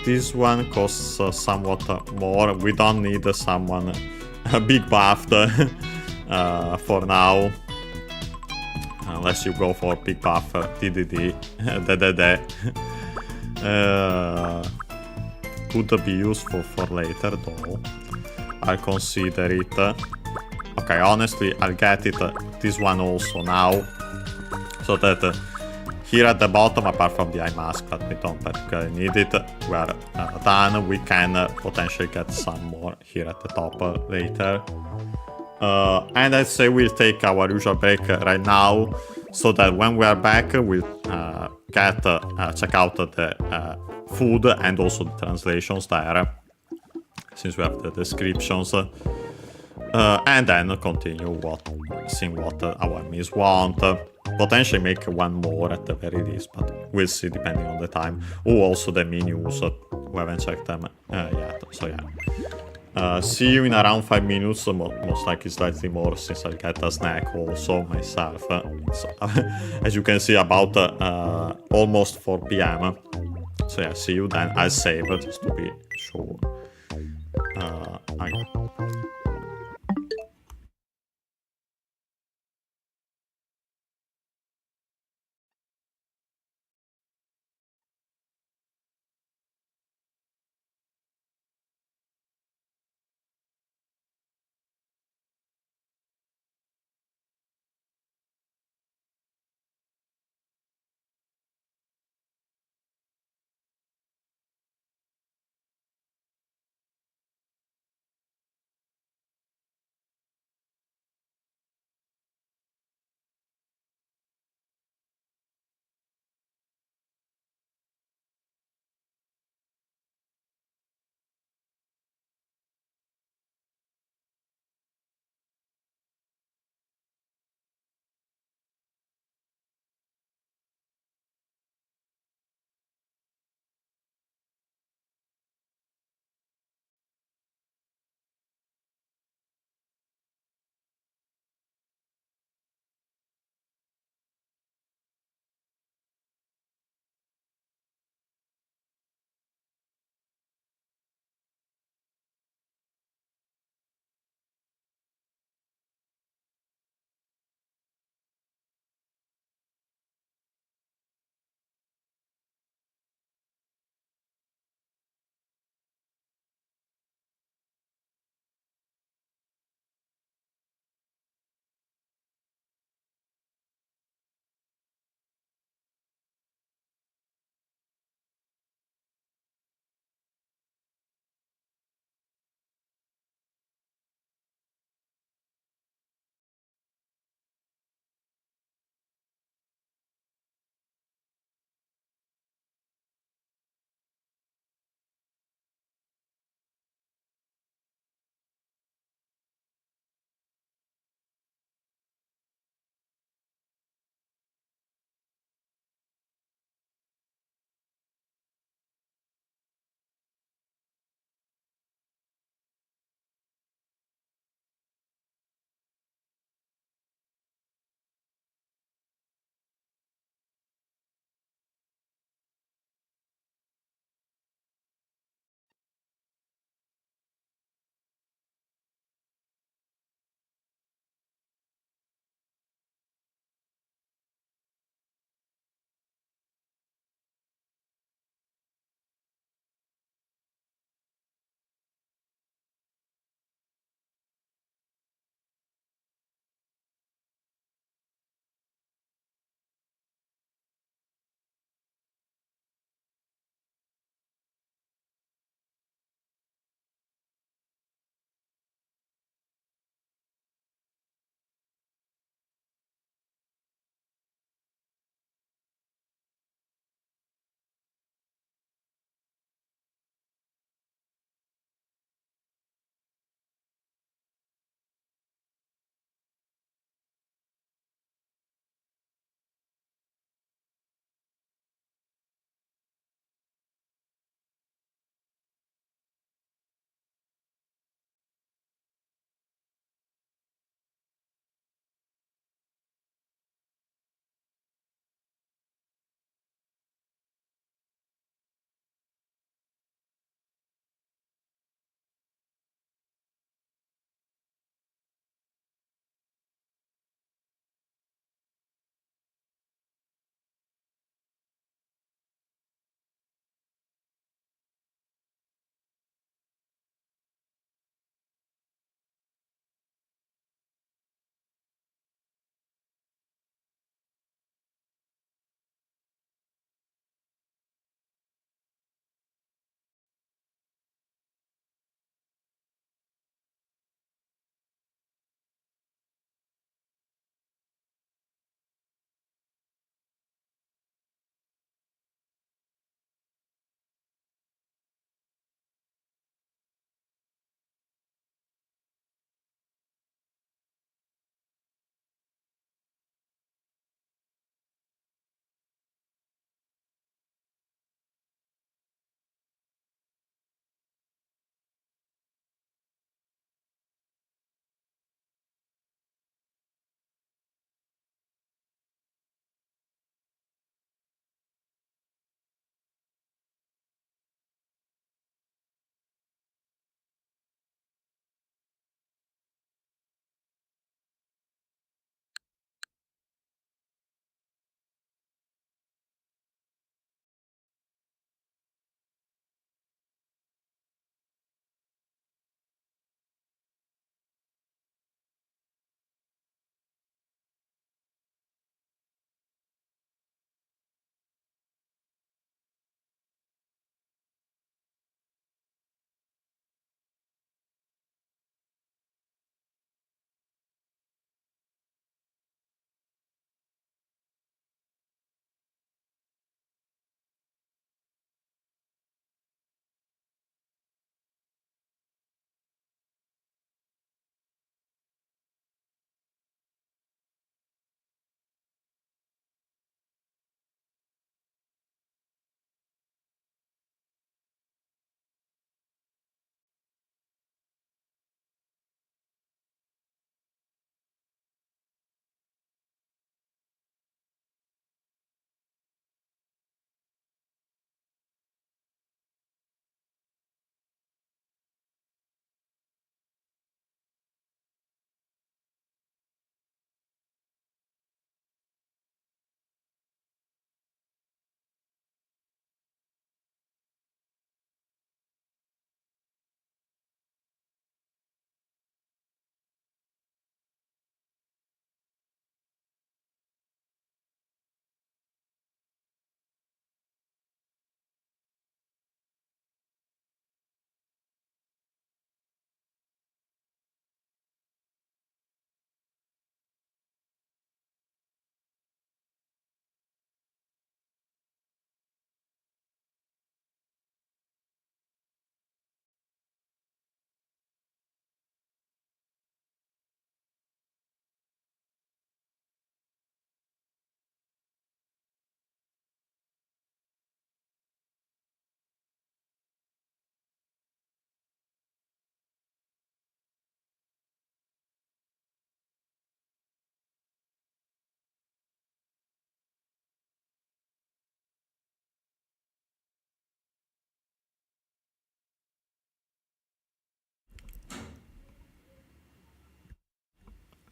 This one costs somewhat more. We don't need someone big buffed for now. Unless you go for big buff DDD. Could be useful for later though. I'll consider it. Okay, honestly, I'll get it. This one also now. So that here at the bottom, apart from the eye mask, but we don't particularly need it, we are done. We can potentially get some more here at the top later. And I'd say we'll take our usual break right now, so that when we are back, we'll check out the food and also the translations there, since we have the descriptions. And then continue seeing what our Miis want. Potentially make one more at the very least, but we'll see depending on the time. Oh, also the menus, we haven't checked them yet, so yeah. See you in around 5 minutes, most likely slightly more since I'll get a snack also myself. It's, as you can see, about almost 4 p.m. So yeah, see you then. I'll save just to be sure.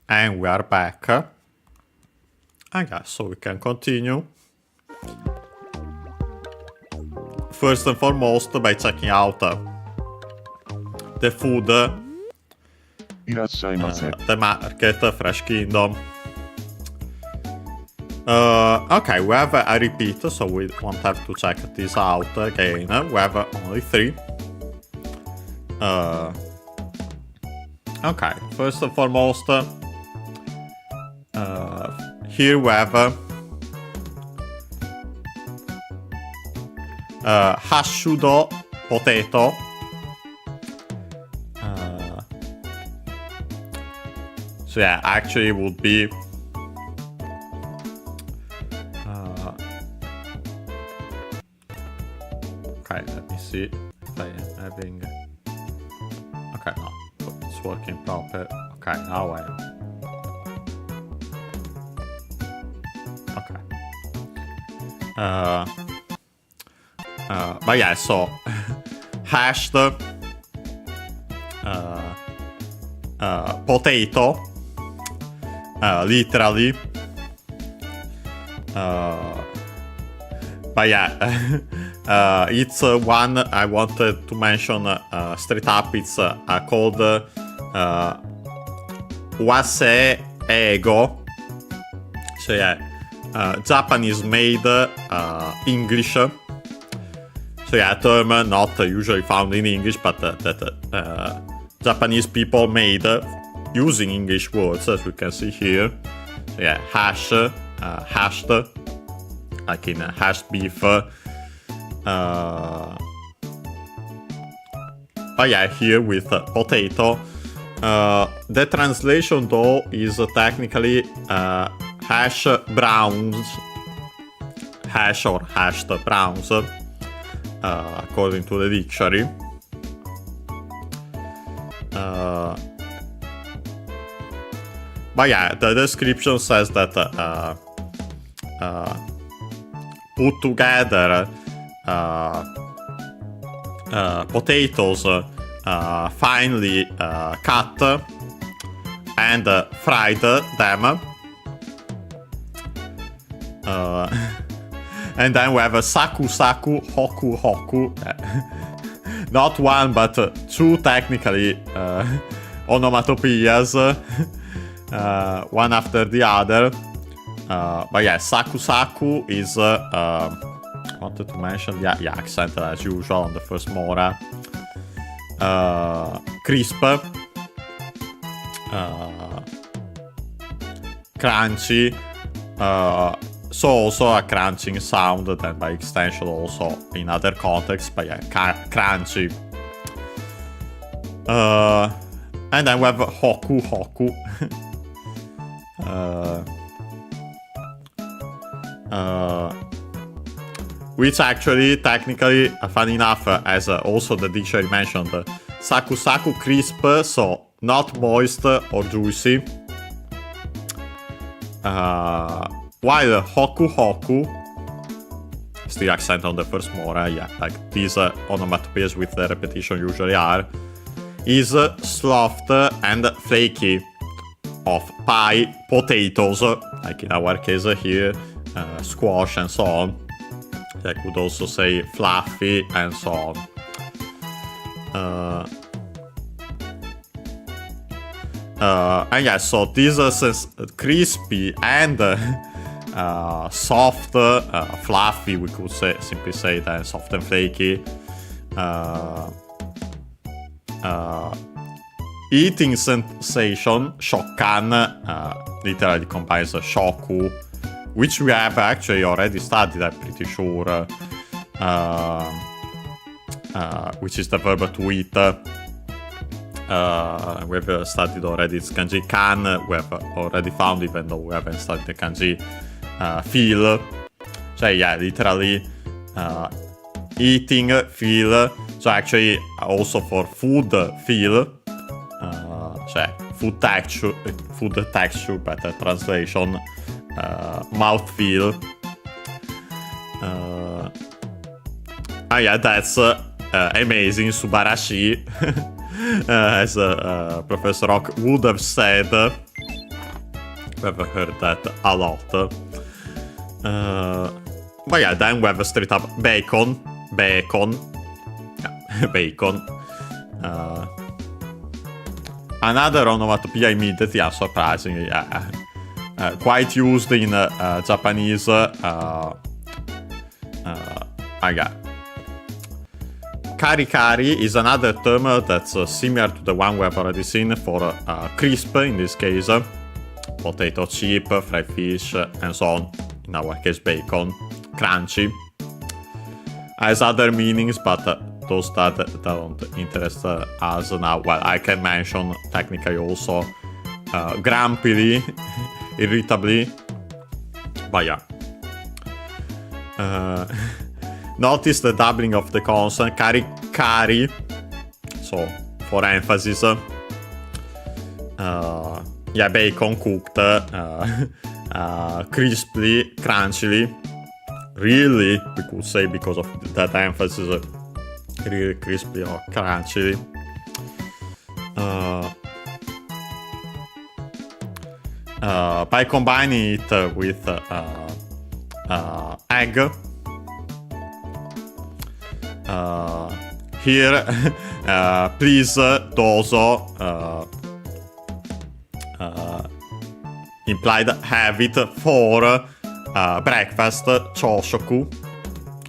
And we are back. So we can continue. First and foremost by checking out the food, the market, Fresh Kingdom. Okay, we have a repeat, so we won't have to check this out again. We have only 3. Okay, first and foremost, here we have hashudo potato. So yeah, actually it would be okay, let me see if I am having. Okay, no, it's working proper. Okay, now I am. Okay. But yeah, so hashed potato, literally. But yeah, it's one I wanted to mention straight up. It's called Wase Ego. So yeah, Japanese made English. So yeah, a term not usually found in English, but that Japanese people made using English words, as we can see here. So yeah, hashed, like in hashed beef. But yeah, here with potato. The translation though is technically hash browns, hash or hashed browns, according to the dictionary. But yeah, the description says that put together potatoes finely cut and fried them. And then we have a saku saku, hoku hoku. Not one, but 2 technically onomatopoeias, one after the other. But yeah, saku saku is, I wanted to mention the accent as usual on the first mora. Crisp, crunchy, so also a crunching sound, then by extension also in other contexts, but yeah, crunchy. And then we have hoku hoku. Which actually, technically, funny enough, as also the dictionary mentioned, saku saku crisp, so not moist or juicy. While hoku hoku, it's the accent on the first mora, yeah, like these onomatopoeias with the repetition usually are, is soft and flaky of pie potatoes, like in our case here, squash and so on. I could also say fluffy and so on. And yeah, so this is crispy and soft, fluffy, we could simply say that, soft and flaky. Eating sensation, shokkan, literally combines shoku, which we have actually already studied, I'm pretty sure, which is the verb to eat. We've studied already its kanji kan, we have already found, even though we haven't studied the kanji feel. So yeah, literally eating, feel, so actually also for food, feel, so yeah, food texture, better translation, mouth feel. Yeah, that's amazing, subarashi, as Professor Rock would have said. We've heard that a lot. But yeah, then we have straight up bacon. Yeah, bacon. Another onomatopoeia immediately, surprisingly, yeah. Quite used in Japanese. Yeah. Kari is another term that's similar to the one we have already seen for crisp, in this case, potato chip, fried fish, and so on. In our case, bacon, crunchy. Has other meanings, but those that don't interest us now. Well, I can mention technically also grumpily, irritably, but yeah. Notice the doubling of the consonant, kari, so for emphasis. Yeah, bacon cooked, crisply, crunchily. Really, we could say because of that emphasis, really crispy or crunchily. By combining it with egg. Here, please, dozo, implied have it for breakfast, choshoku,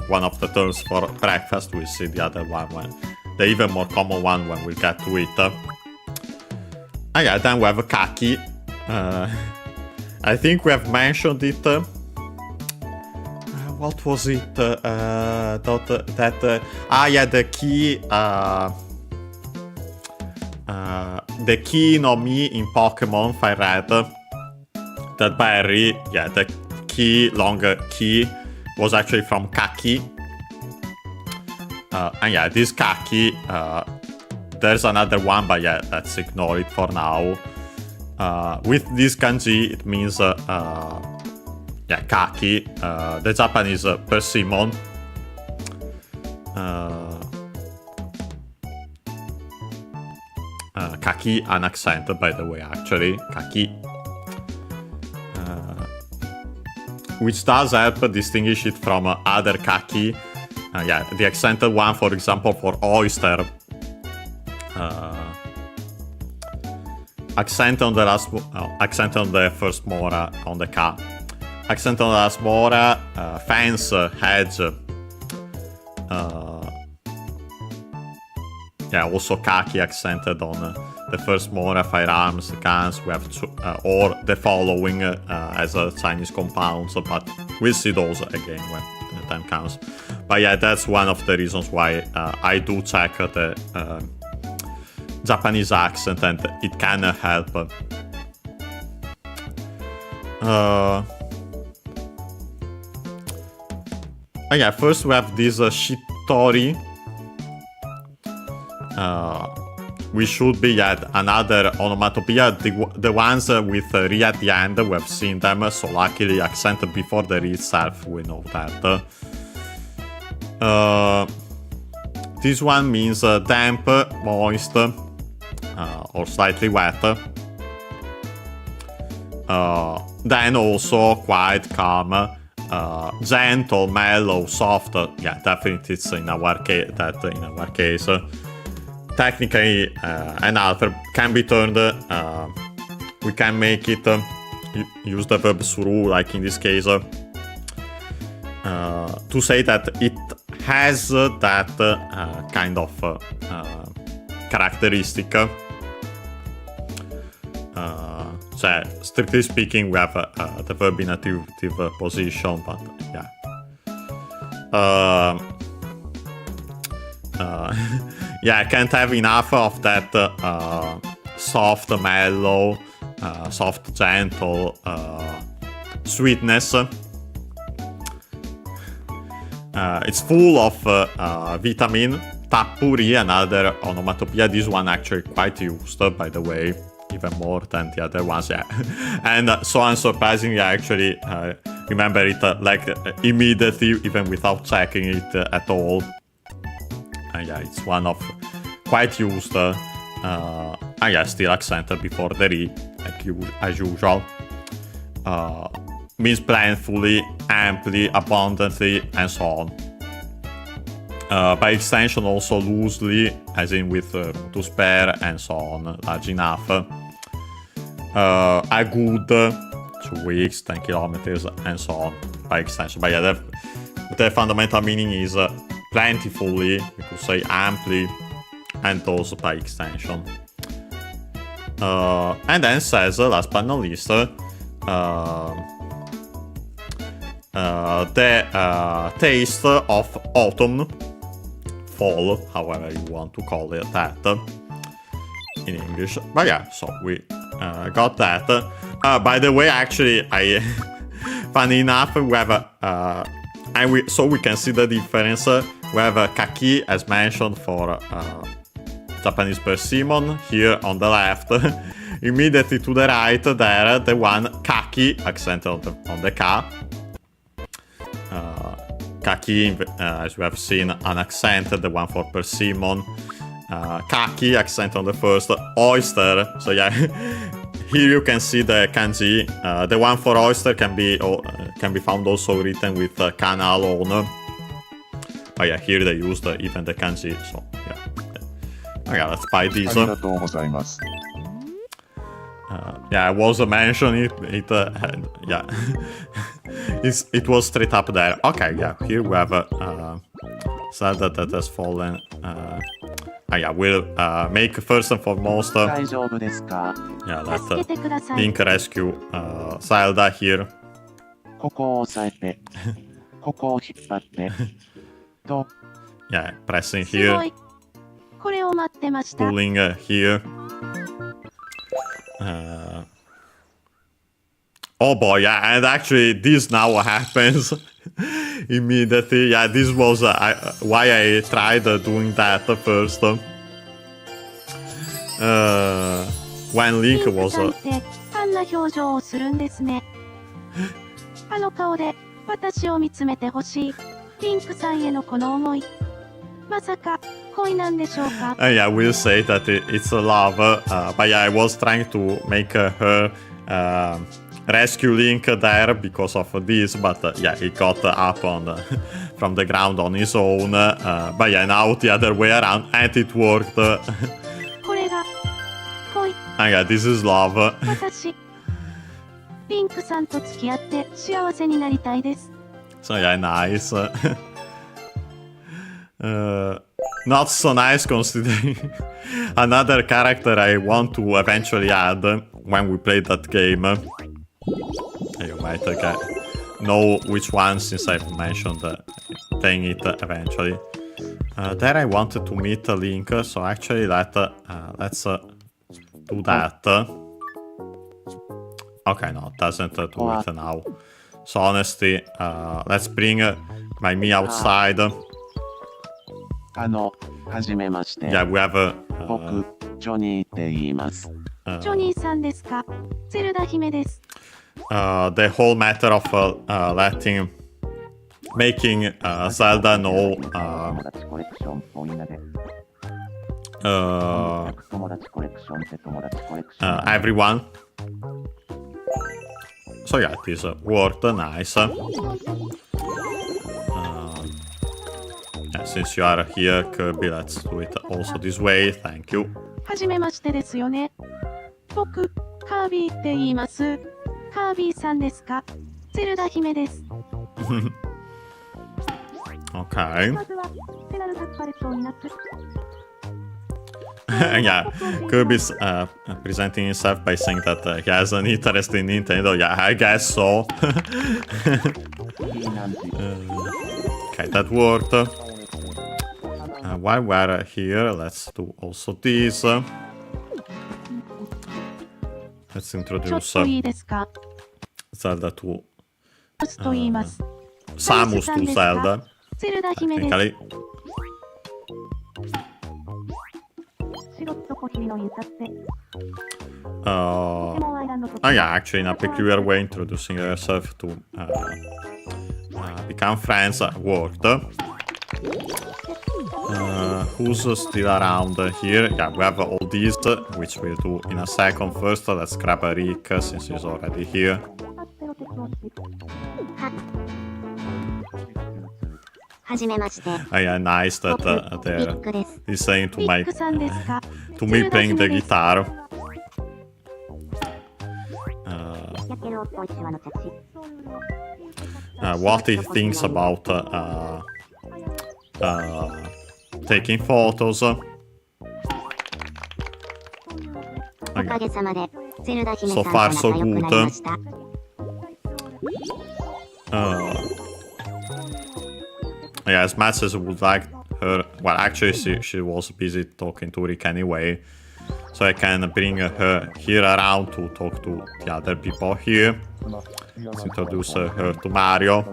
one of the terms for breakfast. We'll see the other one, the even more common one when we get to it. Yeah, then we have kaki. I think we have mentioned it. What was it? Yeah, the key no Mii in Pokemon Fire Red. That berry, yeah, the key, longer key, was actually from kaki. And yeah, this kaki, there's another one, but yeah, let's ignore it for now. With this kanji, it means yeah, kaki, the Japanese persimmon. Kaki, an accent, by the way, actually. Kaki. Which does help distinguish it from other kaki. Yeah, the accented one, for example, for oyster. Accent on the last, accent on the first mora, on the ka. Accent on the last mora, fence, hedge. Yeah, also kaki accented on the first mora, firearms, guns. We have or the following as a Chinese compounds, but we'll see those again when the time comes. But yeah, that's one of the reasons why I do check the Japanese accent, and it can help. Yeah, first we have this shittori. We should be at another onomatopoeia, the ones with ri at the end. We have seen them, so luckily accented before the ri itself, we know that. This one means damp, moist, or slightly wet. Then also quite calm, gentle, mellow, soft. Yeah, definitely it's in our case. That in our case, technically, an adverb can be turned. We can make it use the verb suru, like in this case, to say that it has that kind of characteristic. So, strictly speaking, we have the verb in attributive position, but yeah. Yeah, I can't have enough of that soft, mellow, soft, gentle sweetness. It's full of vitamin. Tappuri, another onomatopoeia. This one actually quite used, by the way, even more than the other ones. Yeah, and so unsurprisingly, I actually remember it like immediately, even without checking it at all. Yeah, it's one of quite used. Yeah, still accented before the ri, like as usual. means plentifully, amply, abundantly, and so on. By extension, also loosely, as in with to spare and so on, large enough. A good 2 weeks, 10 kilometers, and so on, by extension. But yeah, the fundamental meaning is plentifully, we could say amply, and also by extension. And then says, last but not least, the taste of autumn, fall, however you want to call it that in English. But yeah, so we got that. By the way, actually, I funny enough, we have so we can see the difference. We have kaki as mentioned for Japanese persimmon here on the left. Immediately to the right there, the one kaki accented on the ka. Kaki, as we have seen, unaccented, the one for persimmon. Kaki, accent on the first. Oyster, so yeah, here you can see the kanji. The one for oyster can be found also written with kana alone. But yeah, here they used even the kanji, so yeah. Okay, let's buy these. Yeah, I was mentioning it yeah. It was straight up there. Okay, yeah, here we have Zelda that has fallen. Yeah, we'll make first and foremost. Yeah, let's Link rescue Zelda here. Yeah, pressing here. Pulling here. Oh boy, yeah, and actually this now happens immediately. Yeah, this was why I tried doing that first. When Link was... あんな表情をするんですね。あの顔で私を見つめてほしい。リンクさんへのこの思い。まさか恋なんでしょうか? Yeah, we'll say that it's a love. But yeah, I was trying to make her rescue Link there because of this. But yeah, he got up on from the ground on his own. But yeah, now the other way around, and it worked. これが恋。Yeah, this is love. 私、リンクさんと付き合って幸せになりたいです。So yeah, nice. Not so nice considering another character I want to eventually add when we play that game. You might know which one since I've mentioned playing it eventually. There I wanted to meet Link, so actually let's do that. Okay, no, it doesn't do it now. So honestly, let's bring my Mii outside. Yeah, we have 僕、ジョニーって言います。ジョニーさんですか？ゼルダ姫です。The whole matter of making Zelda know everyone. So yeah, this worked nice. Yeah, since you are here, Kirby, let's do it also this way. Thank you. はじめましてですよね。僕、カービィって言います。カービィさんですか？ゼルダ姫です。Okay. まずは、セラルタパレットになって。Yeah, Kirby's presenting himself by saying that he has an interest in Nintendo. Yeah, I guess so. Okay, that worked. While we're here, let's do also this. Let's introduce Zelda to Samus to Zelda. Technically. Yeah, actually in a peculiar way introducing herself to become friends worked. Who's still around here? Yeah, we have all these, which we'll do in a second. First, let's grab a Rick since he's already here. はじめまして。Yeah, nice that they're クです。deciding to クイッ make クさんですか？ to me playing the guitar. やけろっぽいシワのチャチ。What he thinks about taking photos. おかげさまで、ゼルダ姫 So さん far と so 仲良くなり good. ました。Yeah, as much as I would like her, well, actually she was busy talking to Rick anyway, so I can bring her here around to talk to the other people here. Let's introduce her to Mario.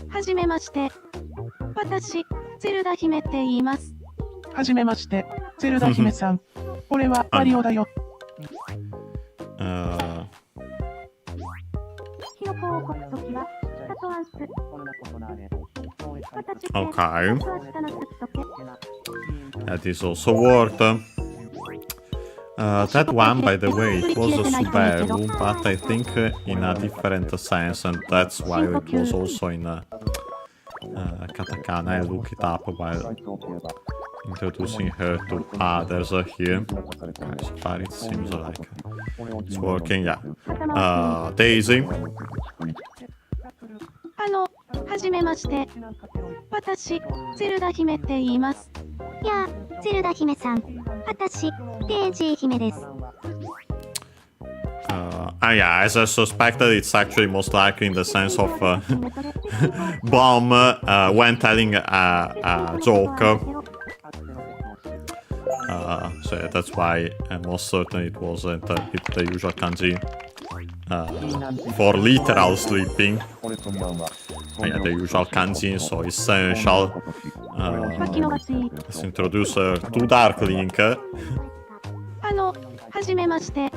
はじめまして。私、ゼルダ姫って言います。はじめまして、ゼルダ姫さん。俺はマリオだよ。ひよこを起こすときは、タトアンス。Okay. That is also worth. That one, by the way, it was a Subaru, but I think in a different sense, and that's why it was also in katakana. I look it up while introducing her to others here. So far it seems like it's working, yeah. Daisy. はじめまして。私、ゼルダ姫って言います。やあ、ゼルダ姫さん。私、デイジー姫です。Yeah, as I suspected, it's actually most likely in the sense of Bomb when telling a joke. So yeah, that's why most certainly it wasn't with the usual kanji for literal sleeping. Yeah, the usual kanji, so essential. Let's introduce her to Dark Link. はじめまして。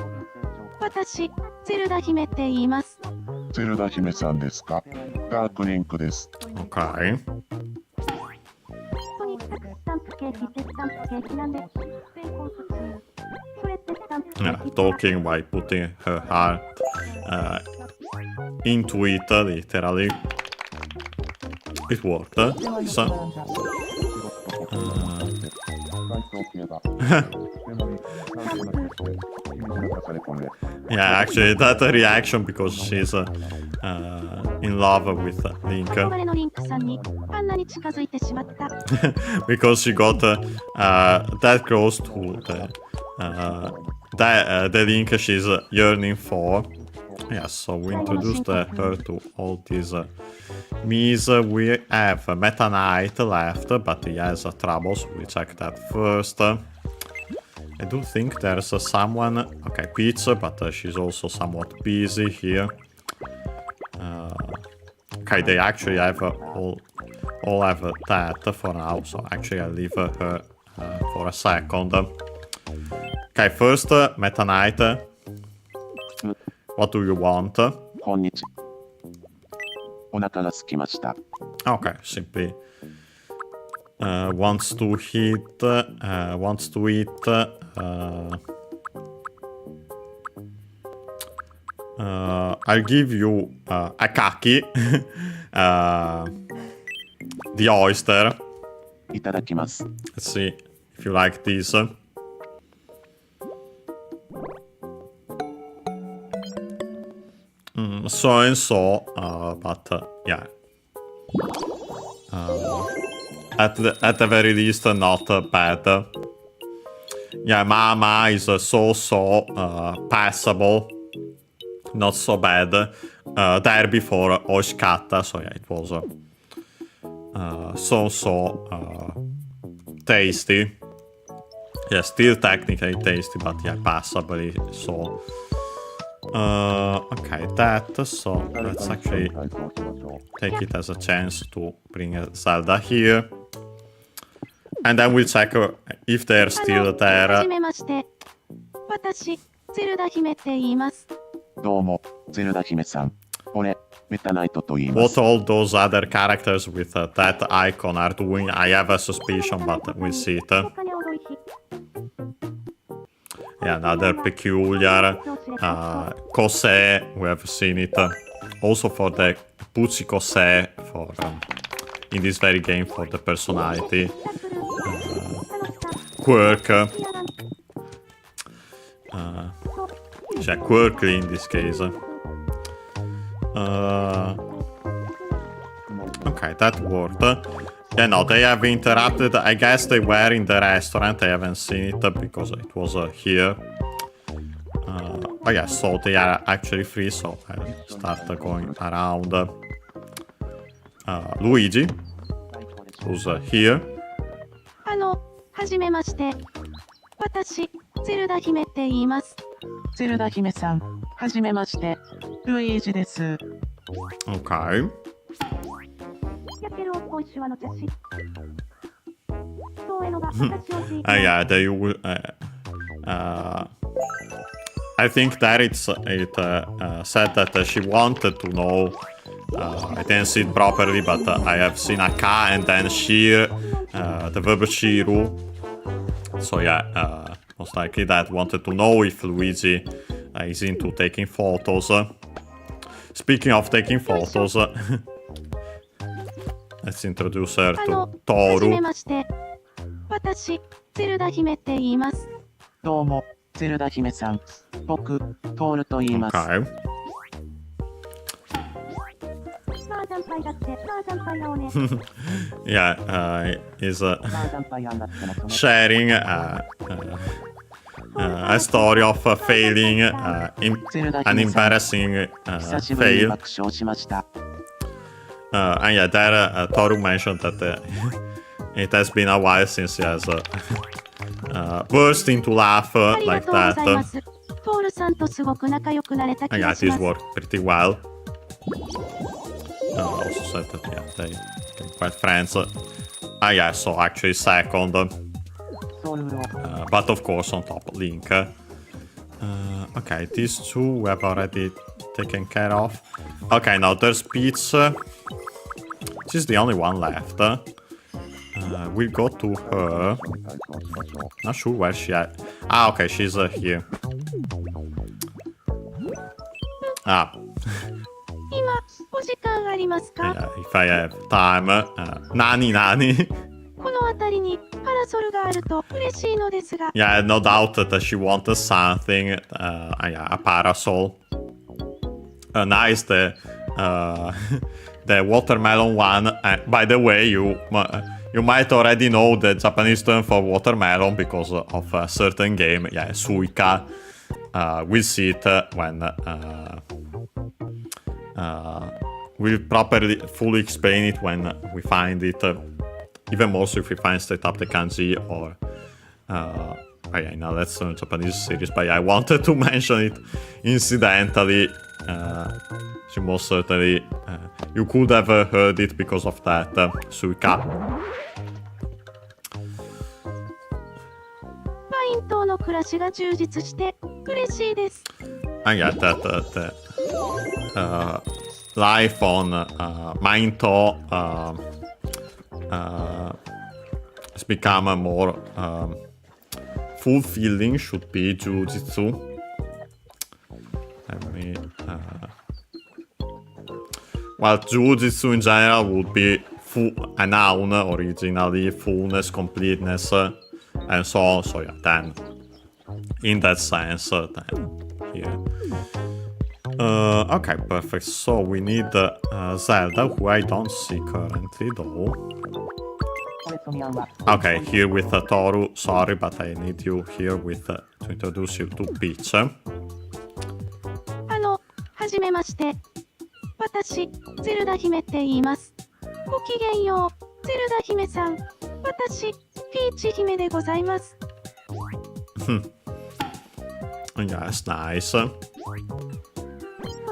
私、ゼルダ姫って言います。ゼルダ姫さんですか？ダークリンクです。Okay. とにかくスタンプケーキってスタンプケーキなんで、成功途中。それってスタンプケーキ。Talking by putting her heart into it, literally. It worked. So, yeah, actually, that reaction because she's in love with Link. 憧れのリンクさんにあんなに近づいてしまった。Because she got that close to the Link she's yearning for. Yeah, so we introduced her to all these Mii's. We have Meta Knight left, but he has troubles. We check that first. I do think there's someone. Okay, Pizza, but she's also somewhat busy here. Okay, they actually have all have that for now. So actually, I'll leave her for a second. Okay, first Meta Knight. What do you want? こんにちは。お腹が空きました。Okay, simply wants to eat. I'll give you a kaki, the oyster. いただきます。Let's see if you like this. So and so, but yeah. At the very least, not bad. Yeah, Mama is so passable. Not so bad. There before Oshikata, so yeah, it was so tasty. Yeah, still technically tasty, but yeah, passably so. Okay, that, so let's actually take it as a chance to bring Zelda here. And then we'll check if they're still は there. じめまして。私、ゼルダ姫って言います。どうも、ゼルダ姫さん。俺、メタナイトと言いま What す。all those other characters with that icon are doing, I have a suspicion, but we'll see it. 他に踊りし。yeah, another peculiar Kosei. We have seen it also for the Pucci Kosei for in this very game for the personality quirk. Quirky in this case. Okay, that worked. Yeah, no, they have interrupted. I guess they were in the restaurant. I haven't seen it because it was here. Oh yeah, so they are actually free, so I'll start going around. Luigi, who's here. はじめまして。私、ゼルダ姫って言います。ゼルダ姫さん、はじめまして。ルイージです。Okay. やけるを小石はの茶し。そうえのが私を聞いて。Yeah, they will. I think that it said that she wanted to know. I didn't see it properly, but I have seen a K and then Shir, the verb Shiru. So yeah, most likely that wanted to know if Luigi is into taking photos. Speaking of taking photos, let's introduce her to はじ Toru. めまして。私、ゼルダ姫って言います。どうも、ゼルダ姫さん。僕、トールと言います。Okay. マージャンパイだって、マージャンパイだおね。Yeah, is マージャンパイアンだってもその sharing a story of failing an embarrassing 久しぶりに fail. 爆笑しました。And yeah, there Toru mentioned that it has been a while since he has burst into laugh ありが like とうござい that. ます。トールさんとすごく仲良くなれた And 気 yeah, がし this ます。 worked pretty well. Also said that yeah, they became quite friends. Yeah, so actually second. ソウルを But of course on top Link. Okay, these two we have already taken care of. Okay, now there's Peach. She's the only one left. We'll go to her. Not sure where she at. Ah, okay, she's here. Ah, 今、お時間ありますか yeah, if I have time. Nani? この辺りにパラソルがあると嬉しいのですが。 Yeah, no doubt that she wanted something. Yeah, a parasol. Nice, the watermelon one. By the way, you might already know the Japanese term for watermelon because of a certain game. Yeah, suika. We'll see it when we'll properly, fully explain it when we find it. Even more so if we find straight up the kanji or yeah, now let's learn Japanese series, but yeah, I wanted to mention it incidentally. So most certainly you could have heard it because of that suika. パイン島の暮らしが充実して嬉しいです。And yeah, that life on Mainto has become a more fulfilling, should be Jujitsu. Let me, well, Jujitsu in general would be a noun originally, fullness, completeness, and so on. So yeah, then in that sense, then here. Okay, perfect. So we need Zelda, who I don't see currently though. Okay, here with Toru. Sorry, but I need you here with to introduce you to Peach. はじめまして。私、ゼルダ姫って言います。ごきげんよう、ゼルダ姫さん。私、ピーチ姫でございます。Yes, nice. ここ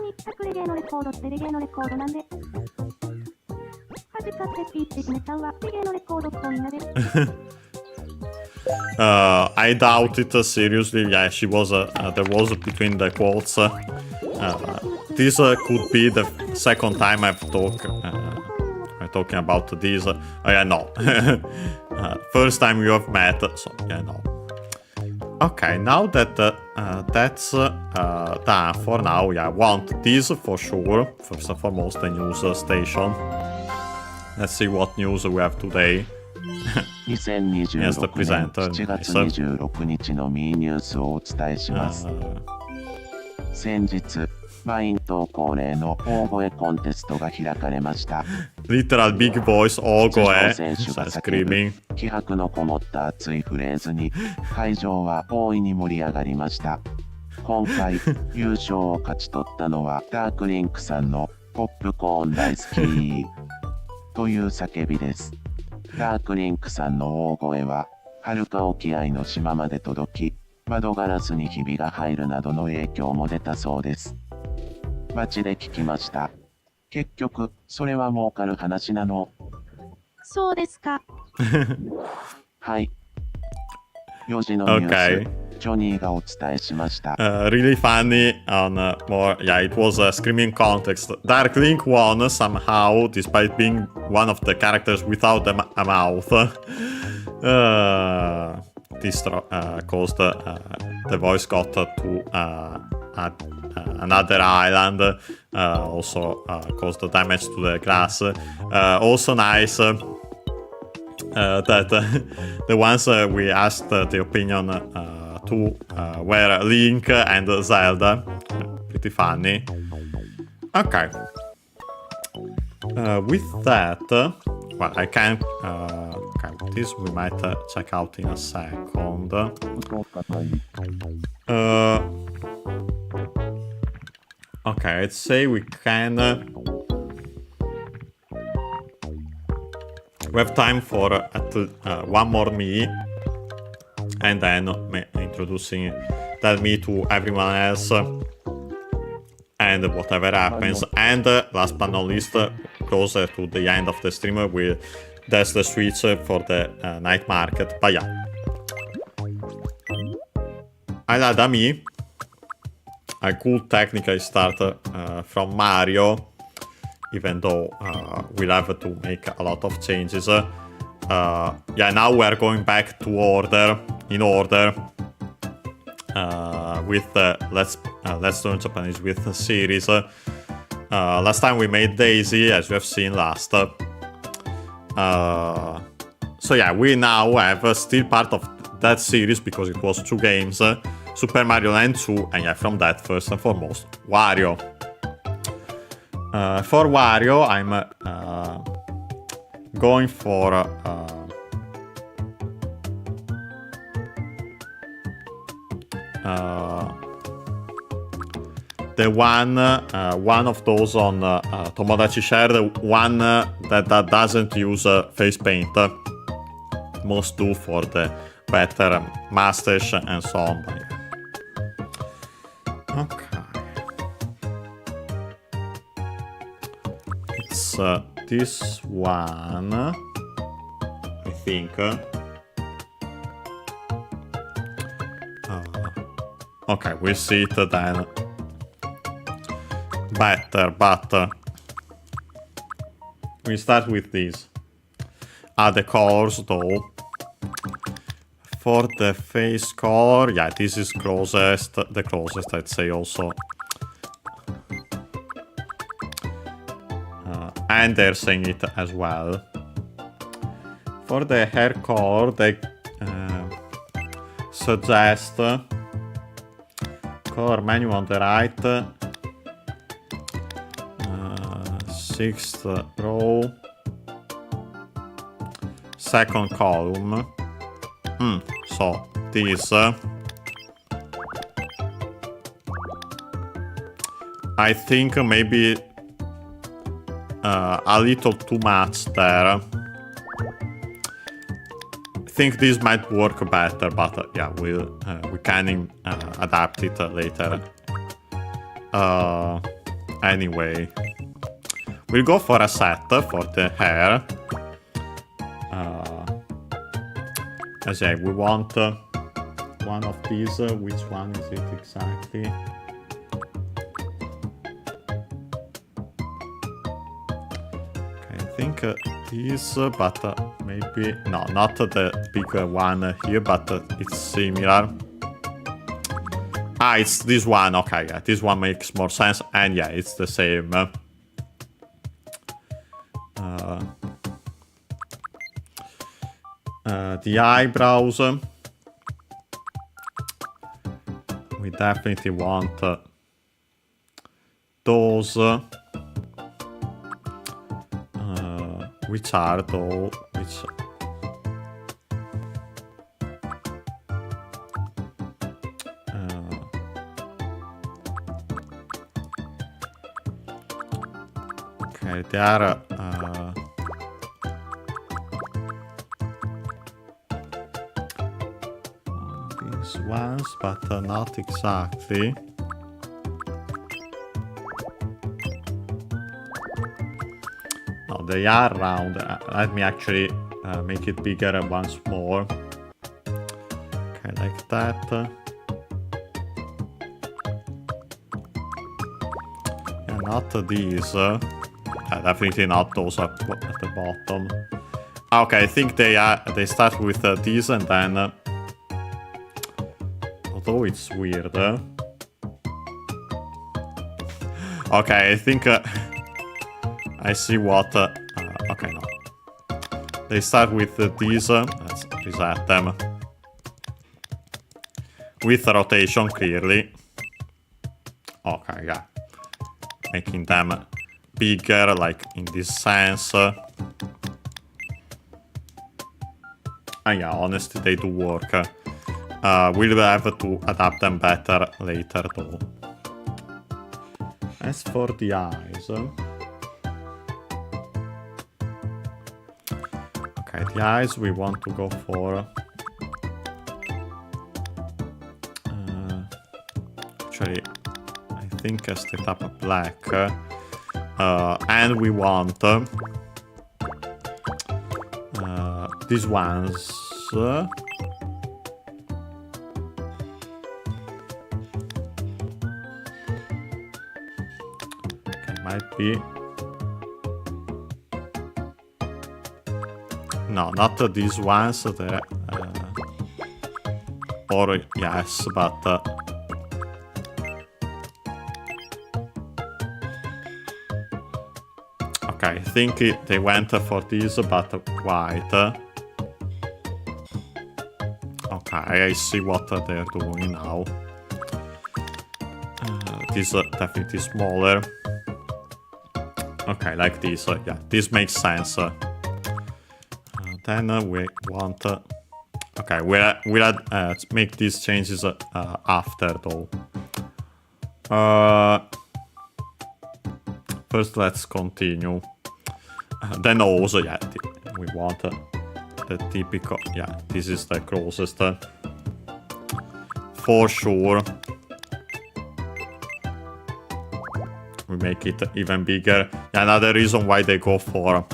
に作レゲエのレコードってレゲエのレコードなんで。恥かってピーチ姫さんはレゲエのレコードっぽいなで。I doubt it seriously. Yeah, she was. There was between the quotes. This could be the second time I'm talking about this. Yeah, no. First time you have met. So yeah, no. Okay, now that that's done for now, yeah, I want this for sure. First and foremost, the news station. Let's see what news we have today. 2026年7月26日のミーニュースをお伝えします。先日、マイン島恒例の大声コンテストが開かれました。Literal big voice 大声選手が叫ぶ気迫のこもった熱いフレーズに会場は大いに盛り上がりました。今回優勝を勝ち取ったのはダークリンクさんのポップコーン大好きという叫びです。ダークリンクさんの大声は遥か沖合の島まで届き、窓ガラスにひびが入るなどの影響も出たそうです。街で聞きました。結局、それは儲かる話なの？そうですか。はい。4時のニュース、ジョニーがお伝えしました。Really funny on more, yeah, it was a screaming context. Dark Link won somehow, despite being one of the characters without a mouth. This caused the voice got to another island, also caused damage to the glass. Also nice that the ones we asked the opinion to were Link and Zelda. Pretty funny. Okay. With that, well, I can. Okay, this we might check out in a second. Okay, let's say we can. We have time for one more Mii, and then introducing that Mii to everyone else, and whatever happens. And last but not least, closer to the end of the stream, we'll test the switch for the night market. But yeah, I like the Mii. I could technically start from Mario, even though we'll have to make a lot of changes. Yeah, now we're going back to order, in order, with Let's Learn Japanese with the series. Last time we made Daisy, as you have seen last. So yeah, we now have still part of that series because it was 2 games. Super Mario Land 2, and yeah, from that, first and foremost, Wario. For Wario, I'm going for the one of those on Tomodachi Share, the one that doesn't use face paint. Most do for the better mustache and so on. Okay. It's this one, I think. Okay, we'll see it then. Better, but we start with these. The colors though. For the face color, yeah, this is the closest I'd say also. And they're saying it as well. For the hair color, they suggest color menu on the right, 6th row, 2nd column. So this I think maybe a little too much there. I think this might work better, but yeah, we can adapt it later. Anyway, we'll go for a set for the hair. As I we want one of these. Which one is it exactly? Okay, I think this, but maybe no, not the big one here, but it's similar. It's this one. Okay, yeah, this one makes more sense. And yeah, it's the same. The eyebrows. We definitely want those. Which are though? Which? Okay, they are. These ones, but not exactly. No, they are round. Let me actually make it bigger once more. Okay, like that. Yeah, not these. Definitely not those up at the bottom. Okay, I think they start with these and then. Although it's weird. Okay, I think I see what. Okay, no. They start with these. Let's reset them. With rotation, clearly. Okay, yeah. Making them bigger, like in this sense. And yeah, honestly, they do work. We'll have to adapt them better later, though. As for the eyes... Okay, the eyes we want to go for... actually, I think I set up a black. And we want... these ones... might be. No, not these ones. Or yes, but okay, I think they went for these, but white. Okay, I see what they're doing now. This is definitely smaller. Okay, like this. Yeah, this makes sense. Then we want... okay, we'll make these changes after, though. First, let's continue. Then also, yeah, we want the typical... Yeah, this is the closest. For sure. We make it even bigger. Yeah, another reason why they go for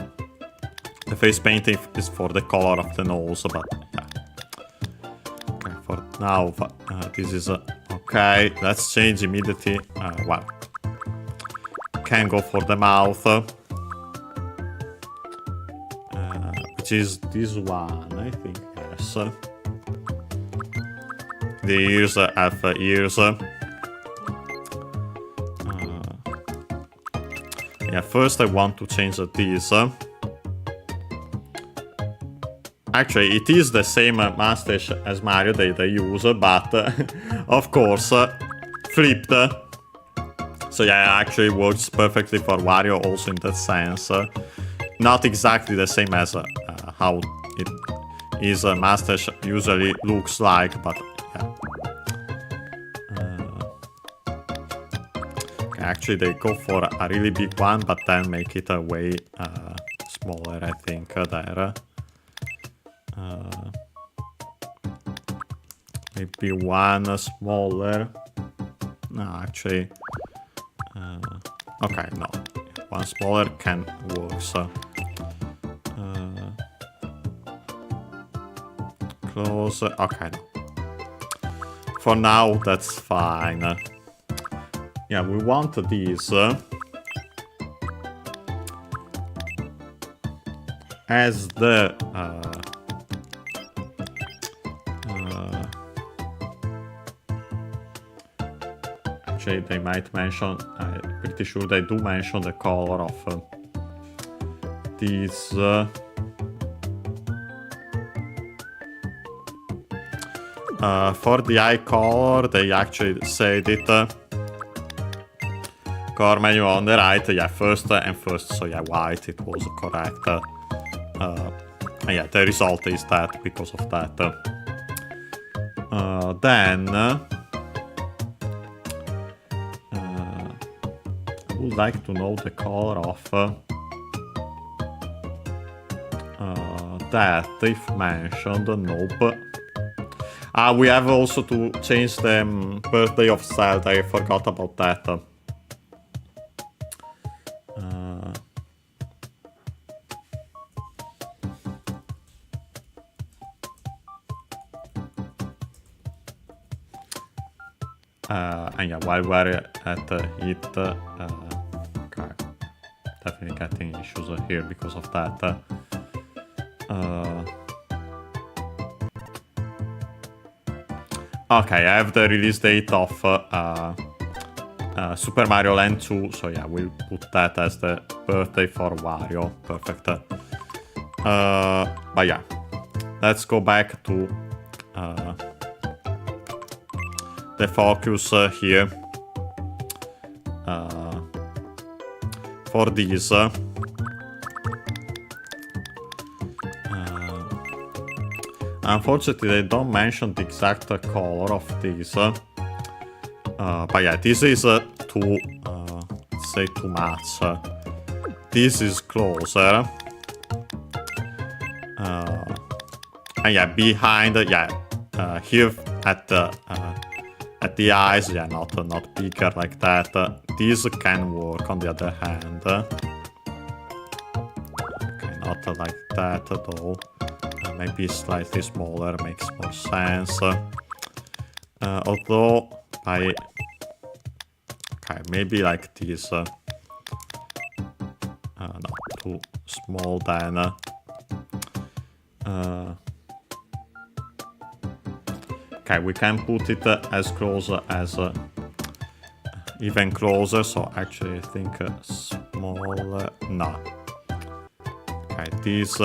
the face painting is for the color of the nose, but yeah. Okay, for now, this is okay. Let's change immediately. Well, can go for the mouth, which is this one, I think. Yes. The ears have ears. Yeah, first I want to change this. Actually, it is the same mustache as Mario that I use, but of course, flipped. So yeah, it actually works perfectly for Wario also in that sense. Not exactly the same as how his mustache usually looks like, but yeah. Actually, they go for a really big one, but then make it way smaller, I think, there. Maybe one smaller. No, actually... okay, no. One smaller can work, so... close... okay, no. For now, that's fine. Yeah, we want these as the actually they might mention, I'm pretty sure they do mention the color of these. For the eye color, they actually said it. Color menu on the right, yeah, first and first, so yeah, white, it was correct. Yeah, the result is that because of that. Then I would like to know the color of that, if mentioned, nope. We have also to change the birthday of Zelda, I forgot about that. And yeah, while we're at it, okay, definitely getting issues here because of that. Okay, I have the release date of Super Mario Land 2, so yeah, we'll put that as the birthday for Wario. Perfect. But yeah, let's go back to the focus here for these. Unfortunately, they don't mention the exact color of these. But yeah, this is too, say too much. This is closer. And yeah, behind, yeah, here at the eyes, yeah, not bigger like that. These can work on the other hand. Okay, not like that though. Maybe slightly smaller makes more sense. Although okay, maybe like this. Not too small then. Okay, we can put it as close as even closer. So actually, I think smaller. No. Okay, this.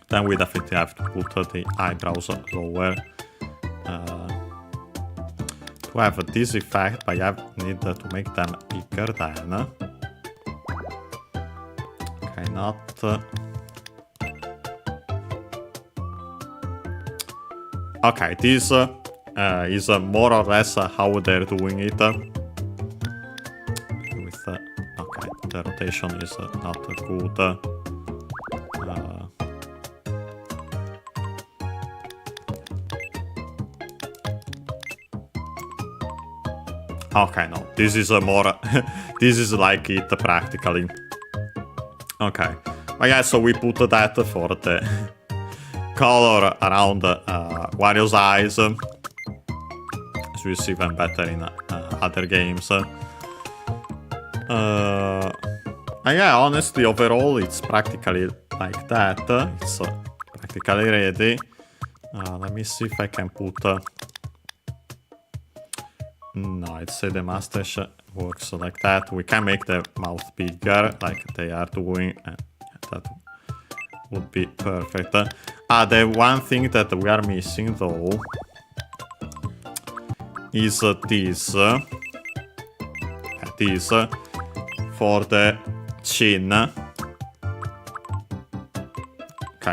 Then we definitely have to put the eyebrows lower to have this effect, but I need to make them bigger then. Okay, not. Okay, this is more or less how they're doing it. With okay, the rotation is not good. Okay, no, this is more, this is like it practically. Okay, but yeah, so we put that for the color around Wario's eyes, as we see even better in other games. Yeah, honestly, overall, it's practically like that. It's practically ready. Let me see if I can put... No, I'd say the mustache works like that. We can make the mouth bigger, like they are doing. That would be perfect. The one thing that we are missing, though, is this. This for the chin. Okay,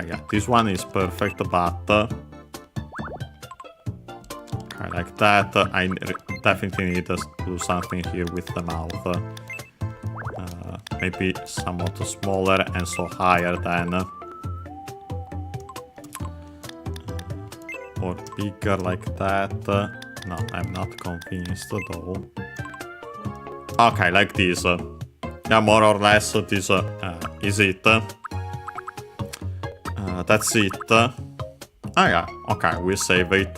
yeah, this one is perfect, but... Okay, like that. I definitely need to do something here with the mouth. Maybe somewhat smaller and so higher than. Or bigger like that. No, I'm not convinced though. Okay, like this. Yeah, more or less this is it. That's it. Oh yeah, okay, we save it.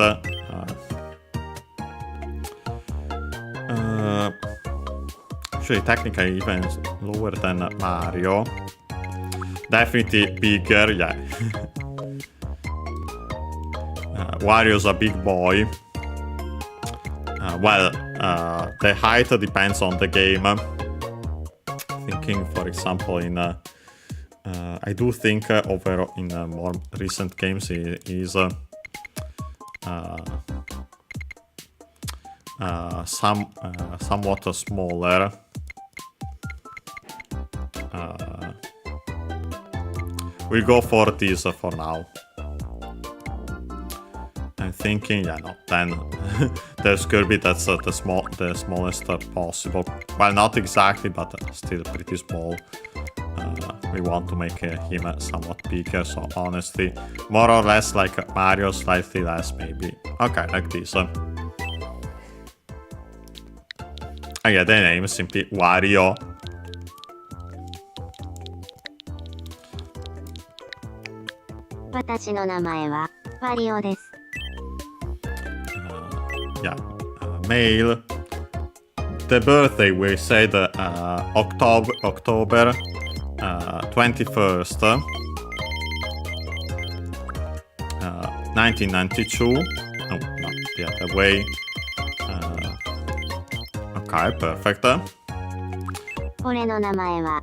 Actually, technically even lower than Mario. Definitely bigger, yeah. Wario's a big boy. Well, the height depends on the game. Thinking, for example, in I do think over in more recent games it is somewhat smaller. We'll go for this for now. I'm thinking, yeah, no, then there's Kirby, that's the smallest possible. Well, not exactly, but still pretty small. We want to make him somewhat bigger, so honestly, more or less like Mario, slightly less maybe. Okay, like this. Oh yeah, the name is simply Wario. Yeah, male. The birthday we said October 21st, 1992. No, not the other way. Okay, perfect.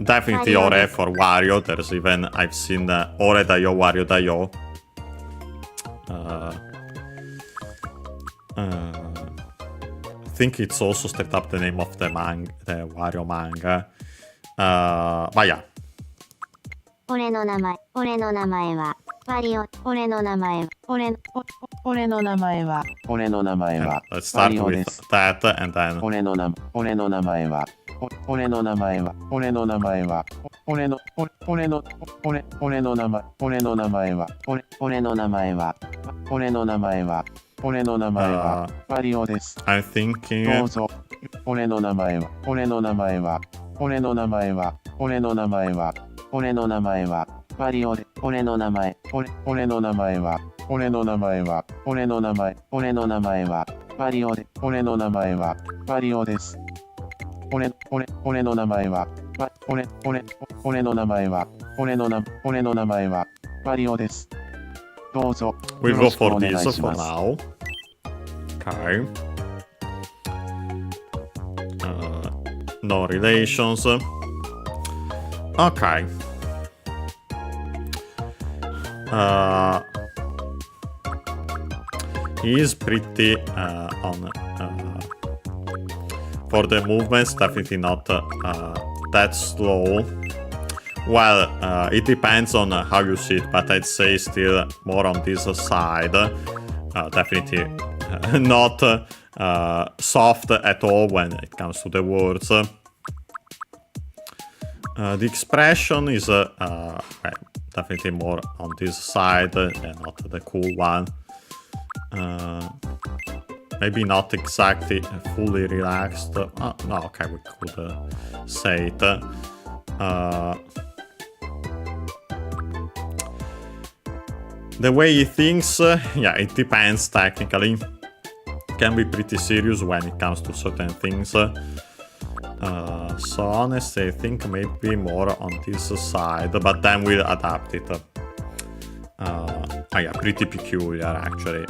Definitely Ore for Wario. There's even, I've seen Ore da yo, Wario da yo. I think it's also straight up the name of the Wario manga. But yeah. Let's start with that and then I'm thinking we'll go for this for now. Okay. No relations. Okay. He is pretty on for the movements, definitely not that slow. Well, it depends on how you see it, but I'd say still more on this side. Definitely not soft at all when it comes to the words. The expression is definitely more on this side, not the cool one. Maybe not exactly fully relaxed. No, okay, we could say it. The way he thinks, yeah, it depends technically. Can be pretty serious when it comes to certain things. So honestly, I think maybe more on this side, but then we'll adapt it. Yeah, pretty peculiar actually.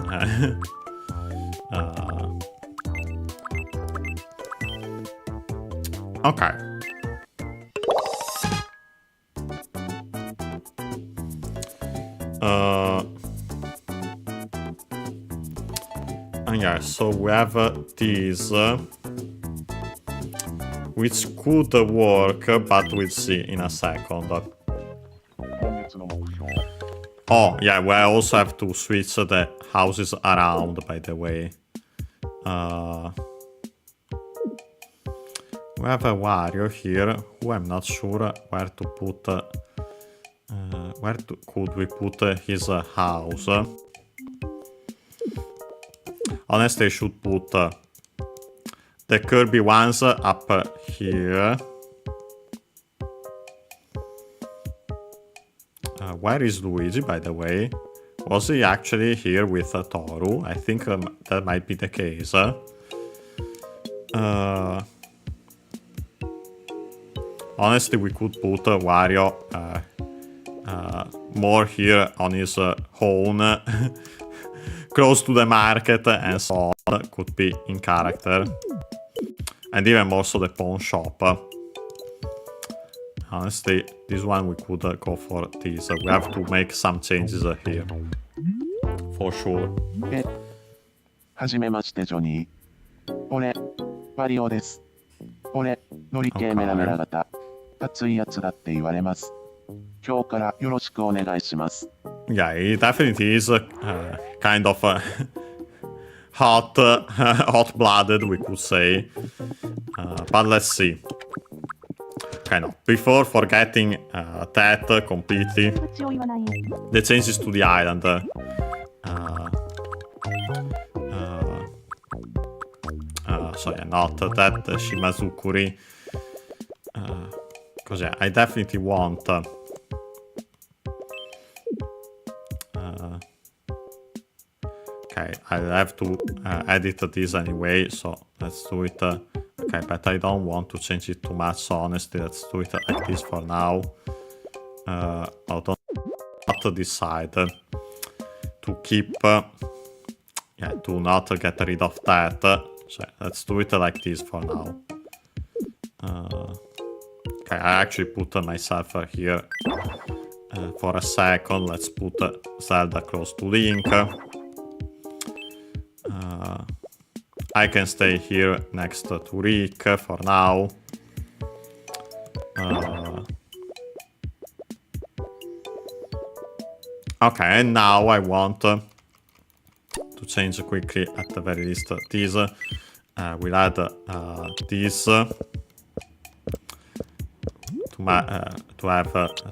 Okay. Yeah, so we have these, which could work, but we'll see in a second. Oh, yeah, we also have to switch the houses around, by the way. We have a Wario here, who I'm not sure where to put. Could we put his house? Honestly, I should put the Kirby ones up here. Where is Luigi, by the way? Was he actually here with Toru? I think that might be the case. Honestly, we could put Wario more here on his own, close to the market and so on. Could be in character. and even more so the pawn shop. Honestly, this one we could go for this. We have to make some changes here. For sure. はじめましてジョニー。俺、ワリオです。俺、乗り系メラメラ型。熱いやつだって言われます。今日からよろしくお願いします。Yeah, he definitely is kind of hot-blooded, we could say. But let's see. Kind of before forgetting that completely, the changes to the island. So yeah, not that Shimazukuri. Because yeah, I definitely want. Okay, I have to edit this anyway, so let's do it. Okay, but I don't want to change it too much, so honestly, let's do it like this for now. I don't decide to keep, yeah, to not get rid of that. So let's do it like this for now. Okay, I actually put myself here for a second. Let's put Zelda close to Link. I can stay here next to Rick for now. Okay, and now I want to change quickly at the very least this. We'll add this to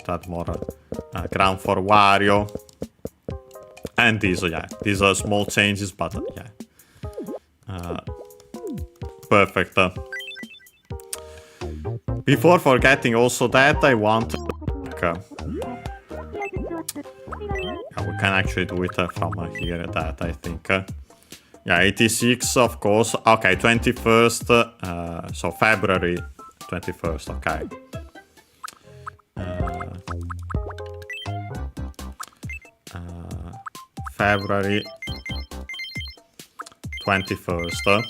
add more ground for Wario. And these, yeah, these are small changes, but yeah. Perfect. Before forgetting also that, I want... yeah, we can actually do it from here, that I think. Yeah, 86, of course. Okay, 21st. So February 21st, okay. February 21st.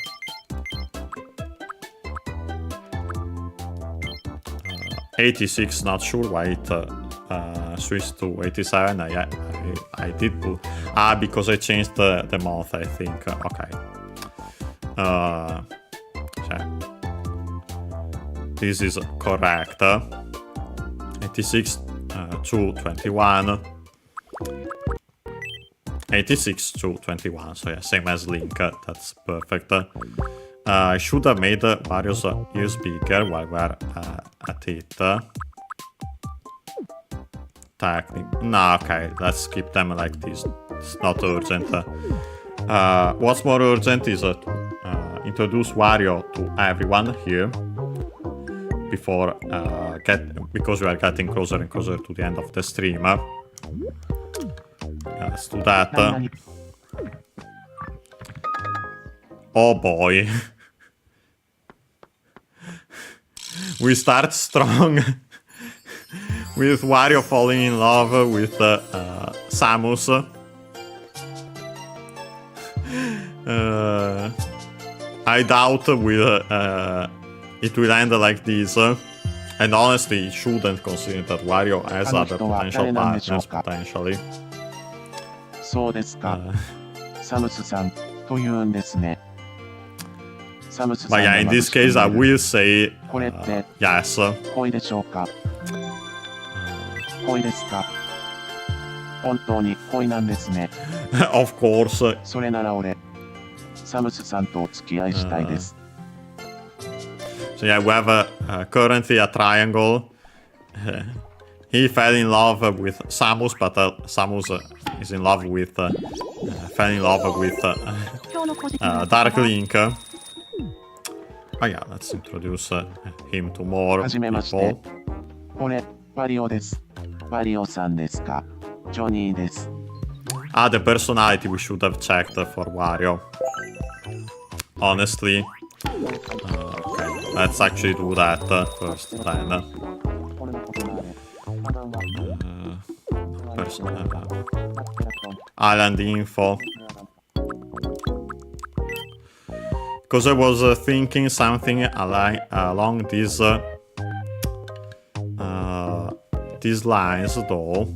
86, not sure why it switched to 87. I did put... because I changed the month, I think. Okay. So this is correct. 86 to 21. 86 to 21, so yeah, same as Link, that's perfect. I should have made Mario's ears bigger while we're at it. No, okay, let's keep them like this, it's not urgent. What's more urgent is to introduce Wario to everyone here before because we are getting closer and closer to the end of the stream. Let's do that. Oh boy. We start strong with Wario falling in love with Samus. I doubt it will end like this. And honestly, it shouldn't, considering that Wario has other potential partners, potentially. そうですか。サムスさんと言うんですね。サムスさん But yeah, in this case, I will say これって yes. 恋でしょうか。恋ですか。本当に恋なんですね。Of course. それなら俺、サムスさんとお付き合いしたいです。So yeah, we have currently a triangle. He fell in love with Samus, but Samus is in love with, fell in love with Dark Link. Oh yeah, let's introduce him to more はじめまして。 people. 俺、ワリオです。ワリオさんですか。ジョニーです。The personality we should have checked for Wario. Honestly. Okay, let's actually do that first then. Island info. because I was thinking something along these lines though.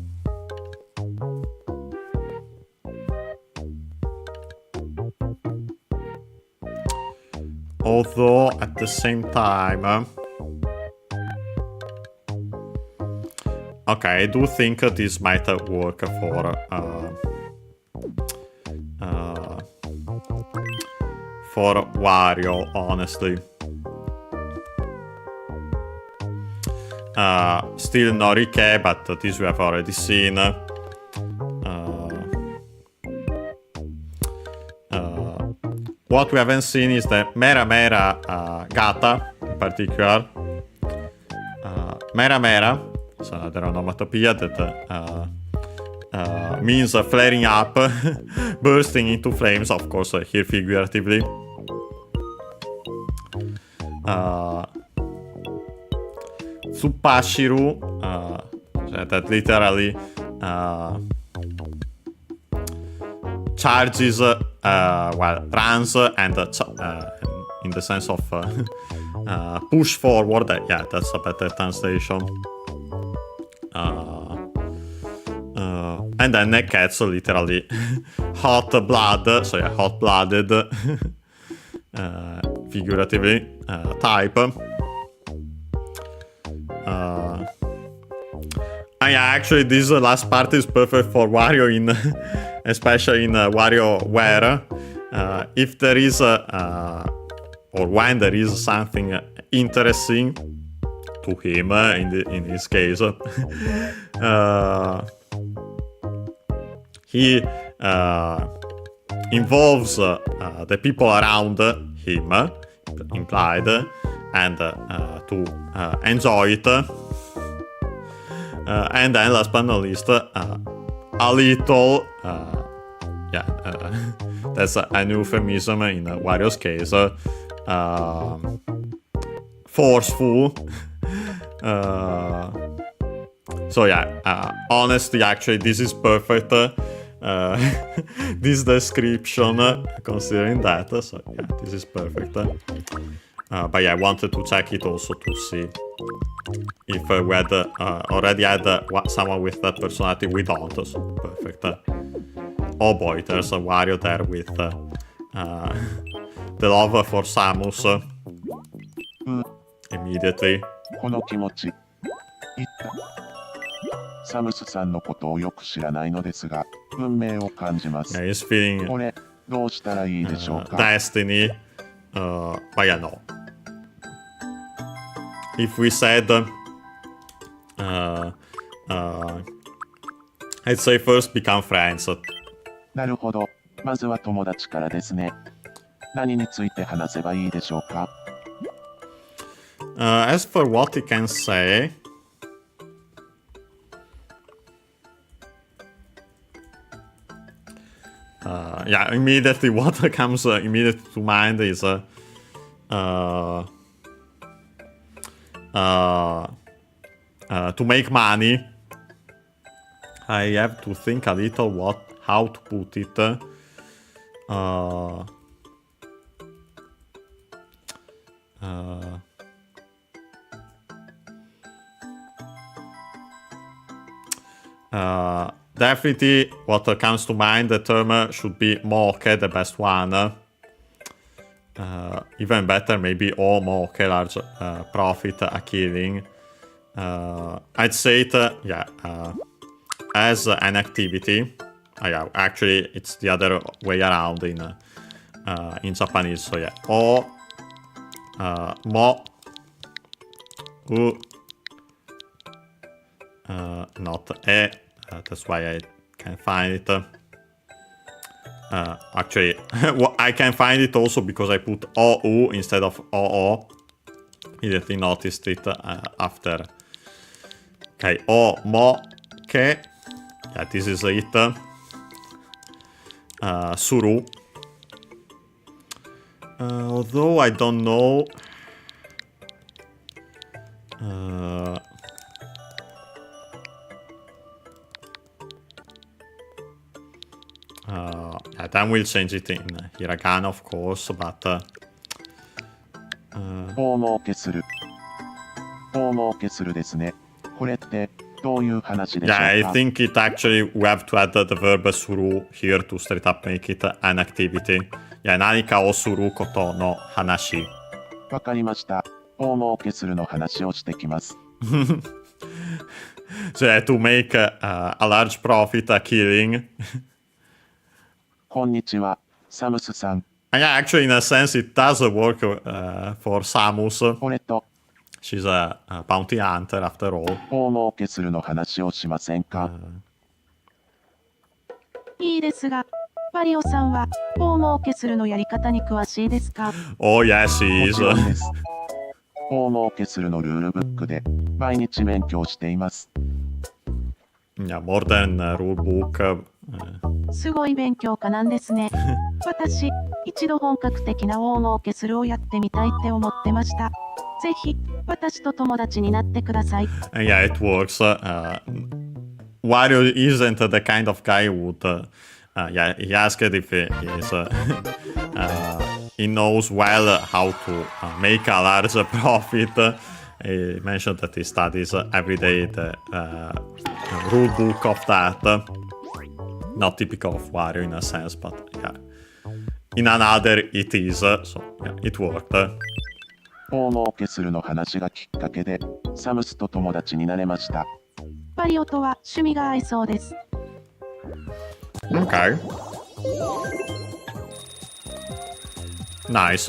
Although at the same time, okay, I do think this might work for Wario, honestly. Still Norike, but this we have already seen. What we haven't seen is the Mera Mera Gata, in particular. Mera Mera is another onomatopoeia that means flaring up, bursting into flames, of course, here figuratively. Tsupashiru, that literally charges, runs and in the sense of push forward. Yeah, that's a better translation. And then cats literally hot blood, so yeah, hot-blooded, figuratively, type. Yeah, actually, this last part is perfect for Wario, especially in WarioWare. If there is or when there is something interesting to him, in this case, he involves the people around him, implied, and to enjoy it. And then, last but not least, a little, that's an euphemism in Wario's case, forceful. So yeah, honestly, actually, this is perfect. This description, considering that, so yeah, this is perfect. But yeah, I wanted to check it also to see if we had already had someone with that personality. We don't, so perfect. Oh boy, there's a Wario there with the love for Samus immediately. この気持ち。言った。サムスさんのことをよく知らないのですが、運命を感じます。Yeah, he's feeling これ、どうしたらいいでしょうか。destiny. But yeah, no. If we said, I'd say first become friends. なるほど。まずは友達からですね。何について話せばいいでしょうか。As for what he can say, yeah, immediately what comes immediately to mind is to make money. I have to think a little how to put it. Definitely what comes to mind, the term should be moke, the best one. Even better, maybe all moke, large profit, a killing. I'd say it, as an activity. Yeah, actually, it's the other way around in Japanese. So yeah, o mo u not e. That's why I can find it. Actually, well, I can find it also because I put OU instead of OO. Immediately noticed it after. Okay, O, mo, ke. Yeah, this is it. Suru. Although I don't know. Then we'll change it in hiragana, of course, but 大儲けする。大儲けするですね。これってどういう話でしょうか？ Yeah, I think it actually we have to add the verb suru here to straight up make it an activity. Yeah, 何かをすることの話。わかりました。大儲けするの話をしてきます。So yeah, to make a large profit, a killing. こんにちは、サムスさん。And yeah, actually, in a sense, it does work for Samus. 俺と She's a bounty hunter after all. 大儲けするの話をしませんか？いいですが、マリオさんは大儲けするのやり方に詳しいですか？ Oh, yes, he も is. ちろんです。大儲けするのルールブックで毎日勉強しています。Yeah, more than a rule book. すごい勉強家なんですね。私、一度本格的な大儲けするをやってみたいって思ってました。ぜひ、私と友達になってください。And yeah, it works. Wario isn't the kind of guy who would. Yeah, he asked if he is. He knows well how to make a large profit. He mentioned that he studies every day the rule book of that. Not typical of Wario in a sense, but yeah. In another, it is. So yeah, it worked. 大儲けするの話がきっかけでサムスと友達になれました。マリオとは趣味が合いそうです。Okay. Nice.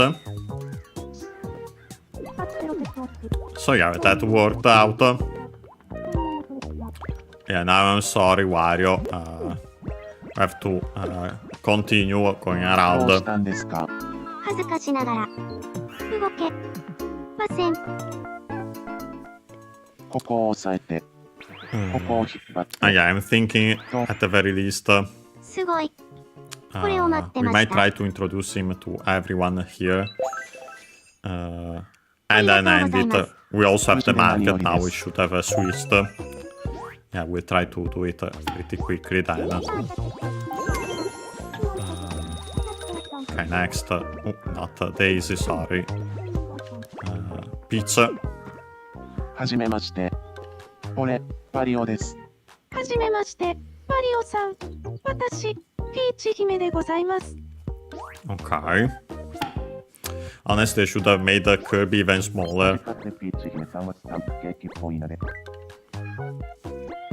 So yeah, that worked out. Yeah, now I'm sorry, Wario. I have to continue going どう around. したんですか？恥ずかしながら動けません。ここを押さえて、ここを引っ張って。Yeah, I'm thinking at the very least. すごい。これを待って We まし might た。 try to introduce him to everyone here. And then end it. We also have the market now. We should have switched. Yeah, we'll try to do it pretty quickly then. Okay, next. Oh, not Daisy, sorry. Pizza. はじめまして。俺、マリオです。はじめまして、マリオさん。私、ピーチ姫でございます。Okay. Honestly, they should have made the Kirby even smaller. ピーチ姫さんはスタンプケーキっぽいので。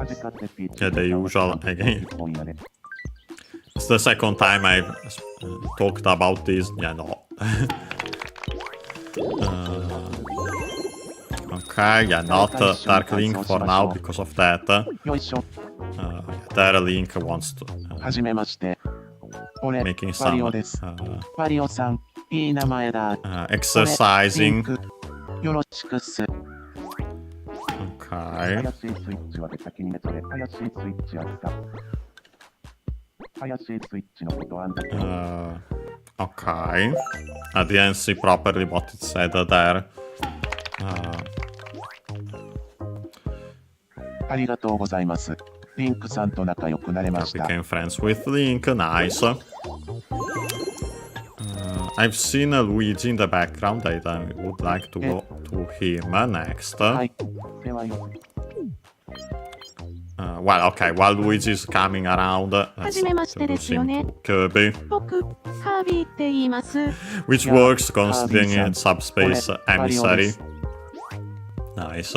Yeah, the usual again. It's the second time I've talked about this. Yeah, no. Okay, yeah, not Dark Link for now because of that. There Link wants to はじめまして。俺、 making マリ some オです。マリオさん、いい名前だ。 exercising. よろしくっす。 Okay. 怪しいスイッチは出先にね、それ怪しいスイッチあった。怪しいスイッチのことあんだけど。Okay. I didn't see properly what it said there. ありがとうございます。リンクさんと仲良くなれました。 Became friends with Link. Nice. I've seen Luigi in the background. I would like to go to him next. はい。ではよ。Well, okay. While Luigi is coming around, はじめましてですよね。 Kirby, 僕、カービィって言います。 which Yeah, works considering it's subspace emissary. Nice.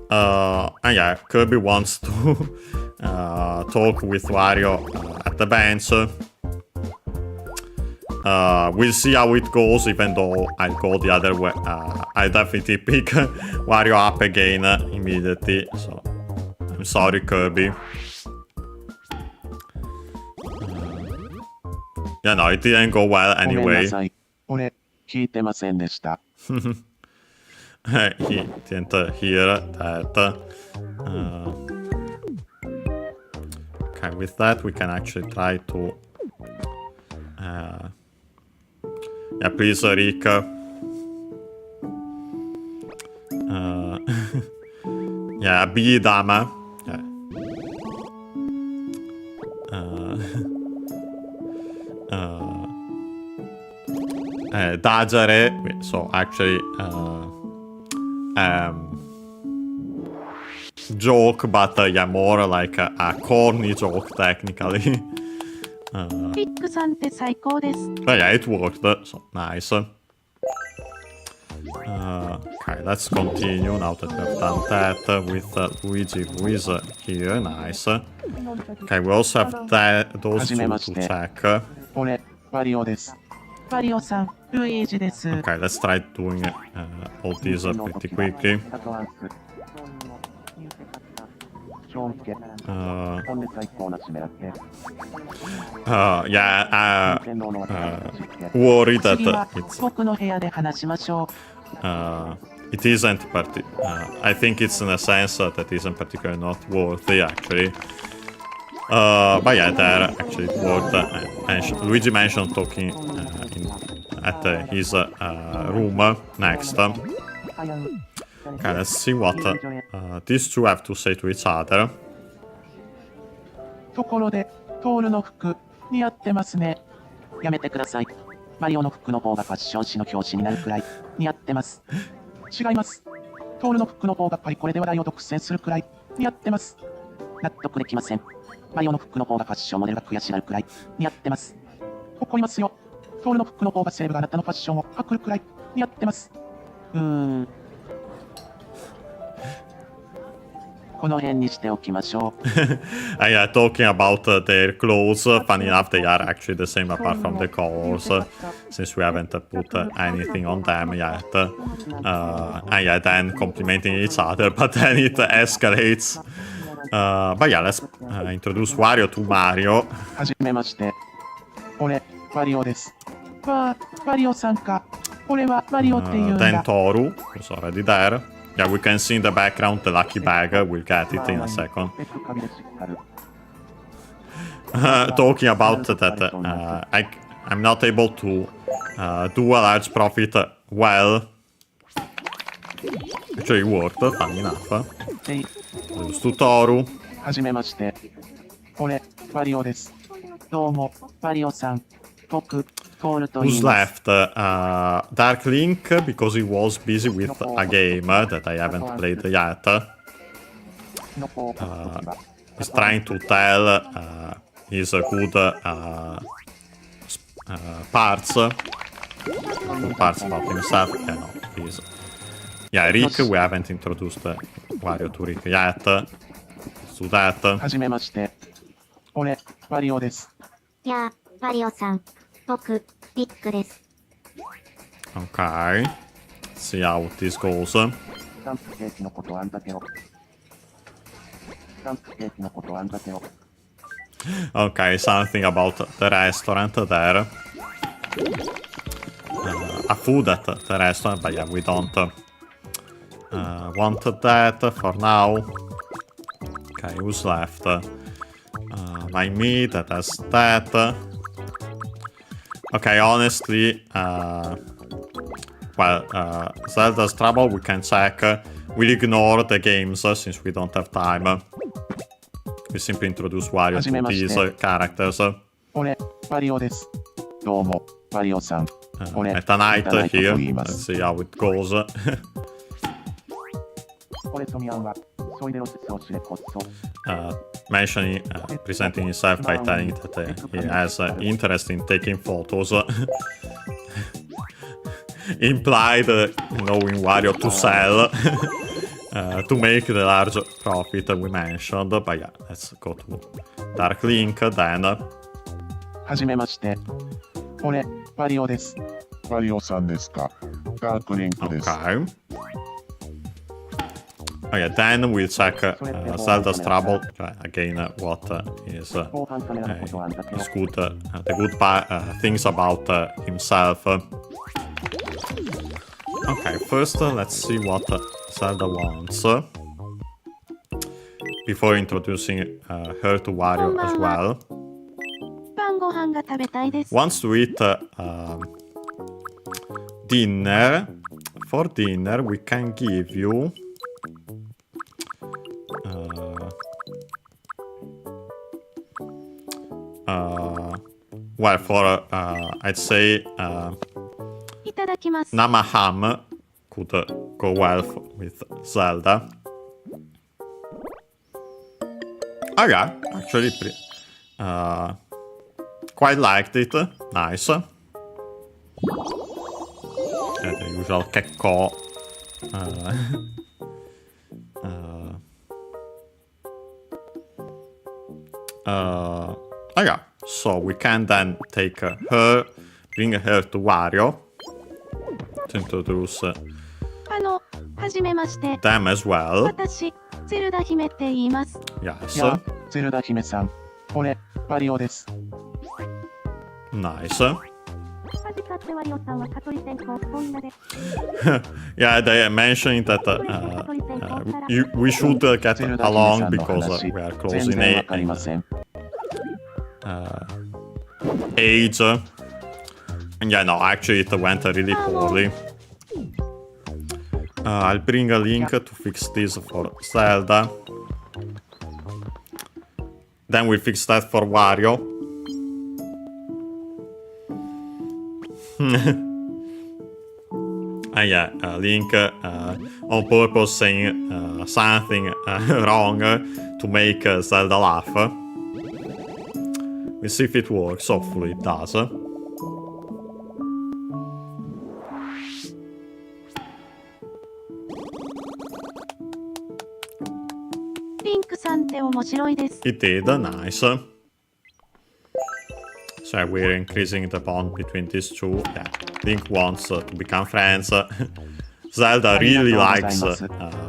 And yeah, Kirby wants to talk with Wario at the bench. We'll see how it goes, even though I'll go the other way. I'll definitely pick Wario up again immediately. So, I'm sorry, Kirby. Yeah, no, it didn't go well ごめんな anyway. さい。俺、聞いてませんでした。He didn't hear that. Okay, with that, we can actually try to. Yeah, please, Rick. Yeah, be dama. Yeah. dagere, so actually joke, but yeah, more like a corny joke technically. Quik さんって最高です。But yeah, it worked, so nice. Okay, let's continue now that we have done that with Luigi who is here. Nice. Okay, we also have those two to check. 俺、マリオです。マリオさん、ルイージです。Okay, let's try doing all these pretty quickly. Worried that 次は it's 僕の部屋で話しましょう。it isn't I think it's in a sense that it isn't particularly not worthy actually. But yeah, there actually it worked. Luigi mentioned talking at his room next. Okay, let's see what these two have to say to each other. ところで、トールの服、似合ってますね。やめてください。マリオの服の方がファッション誌の表紙になるくらい似合ってます。違います。トールの服の方がパリコレで話題を独占するくらい似合ってます。納得できません。マリオの服の方がファッションモデルが悔しがるくらい似合ってます。怒りますよ。トールの服の方がセレブがあなたのファッションをパクるくらい似合ってます。この辺にしておきましょう。Yeah, talking about their clothes, funny enough, they are actually the same apart from the colors, since we haven't put anything on them yet. And yeah, then complimenting each other, but then it escalates. But yeah, let's introduce Wario to Mario. はじめまして。俺、マリオです。わあ、マリオさんか。俺はマリオって言うんだ。Then Toru is already there. Yeah, we can see in the background the lucky bag. We'll get it in a second. Talking about that, I'm not able to do a large profit well. Actually, it worked, funny enough. Lose to Toru. はじめまして。俺、マリオです。どうも、マリオさん。僕、トールと言 Who's います。 left? Dark Link, because he was busy with a game that I haven't played yet. He's trying to tell his good parts about himself. Yeah, no, please. Yeah, Rick, we haven't introduced Wario to Rick yet. Let's do that. はじめまして。俺、マリオです。やあ、マリオさん。僕、リックです。Okay. See how this goes. スタンプケーキのことあんだけど。スタンプケーキのことあんだけど。Okay, something about the restaurant there. A food at the restaurant, but yeah, we don't want that for now. Okay, who's left? My Mii, that has that. Okay, honestly, Zelda's Trouble, we can check. We'll ignore the games since we don't have time. We simply introduce Wario to these characters. 俺、マリオです。どうも、マリオさん。俺、 Meta Knight メタナイトと here. 言いま Let's す。 see how it goes. 俺とミアンは、ソイデロスを知れこそ。Mentioning, presenting himself by telling that he has interest in taking photos. Implied knowing Wario to sell to make the large profit we mentioned. But yeah, let's go to Dark Link then. はじめまして。俺、マリオです。マリオさんですか。ダークリンクです。Okay. Okay, then we'll check Zelda's Trouble. Again, what is good, the good things about himself. Okay, first let's see what Zelda wants. Before introducing her to Wario as well. 晩ご飯が食べたいです。 Wants to eat dinner. For dinner, we can give you well, for I'd say いただきます。 Nama ham could go well with Zelda. Oh yeah, actually, quite liked it. Nice. The usual Kekko. Oh yeah, so we can then take her, bring her to Wario to introduce はじめまして。 them as well. 私、ゼルダ姫って言います。Yes. やあ、ゼルダ姫さん。これ、マリオです。Nice. 預かってワリオさんは蚊取り線香女で。 Yeah, they mentioned that we should get ゼルダ姫さ along んの because 話、 we are 全 close in 然わかりません。 age. And yeah, no, actually it went really poorly. I'll bring a link to fix this for Zelda. Then we fix that for Wario. And yeah, Link on purpose saying something wrong to make Zelda laugh. We'll see if it works. Hopefully it does. リンクさんって面白いです。 It did, nice. So we're increasing the bond between these two. Yeah, Link wants to become friends. Zelda really likes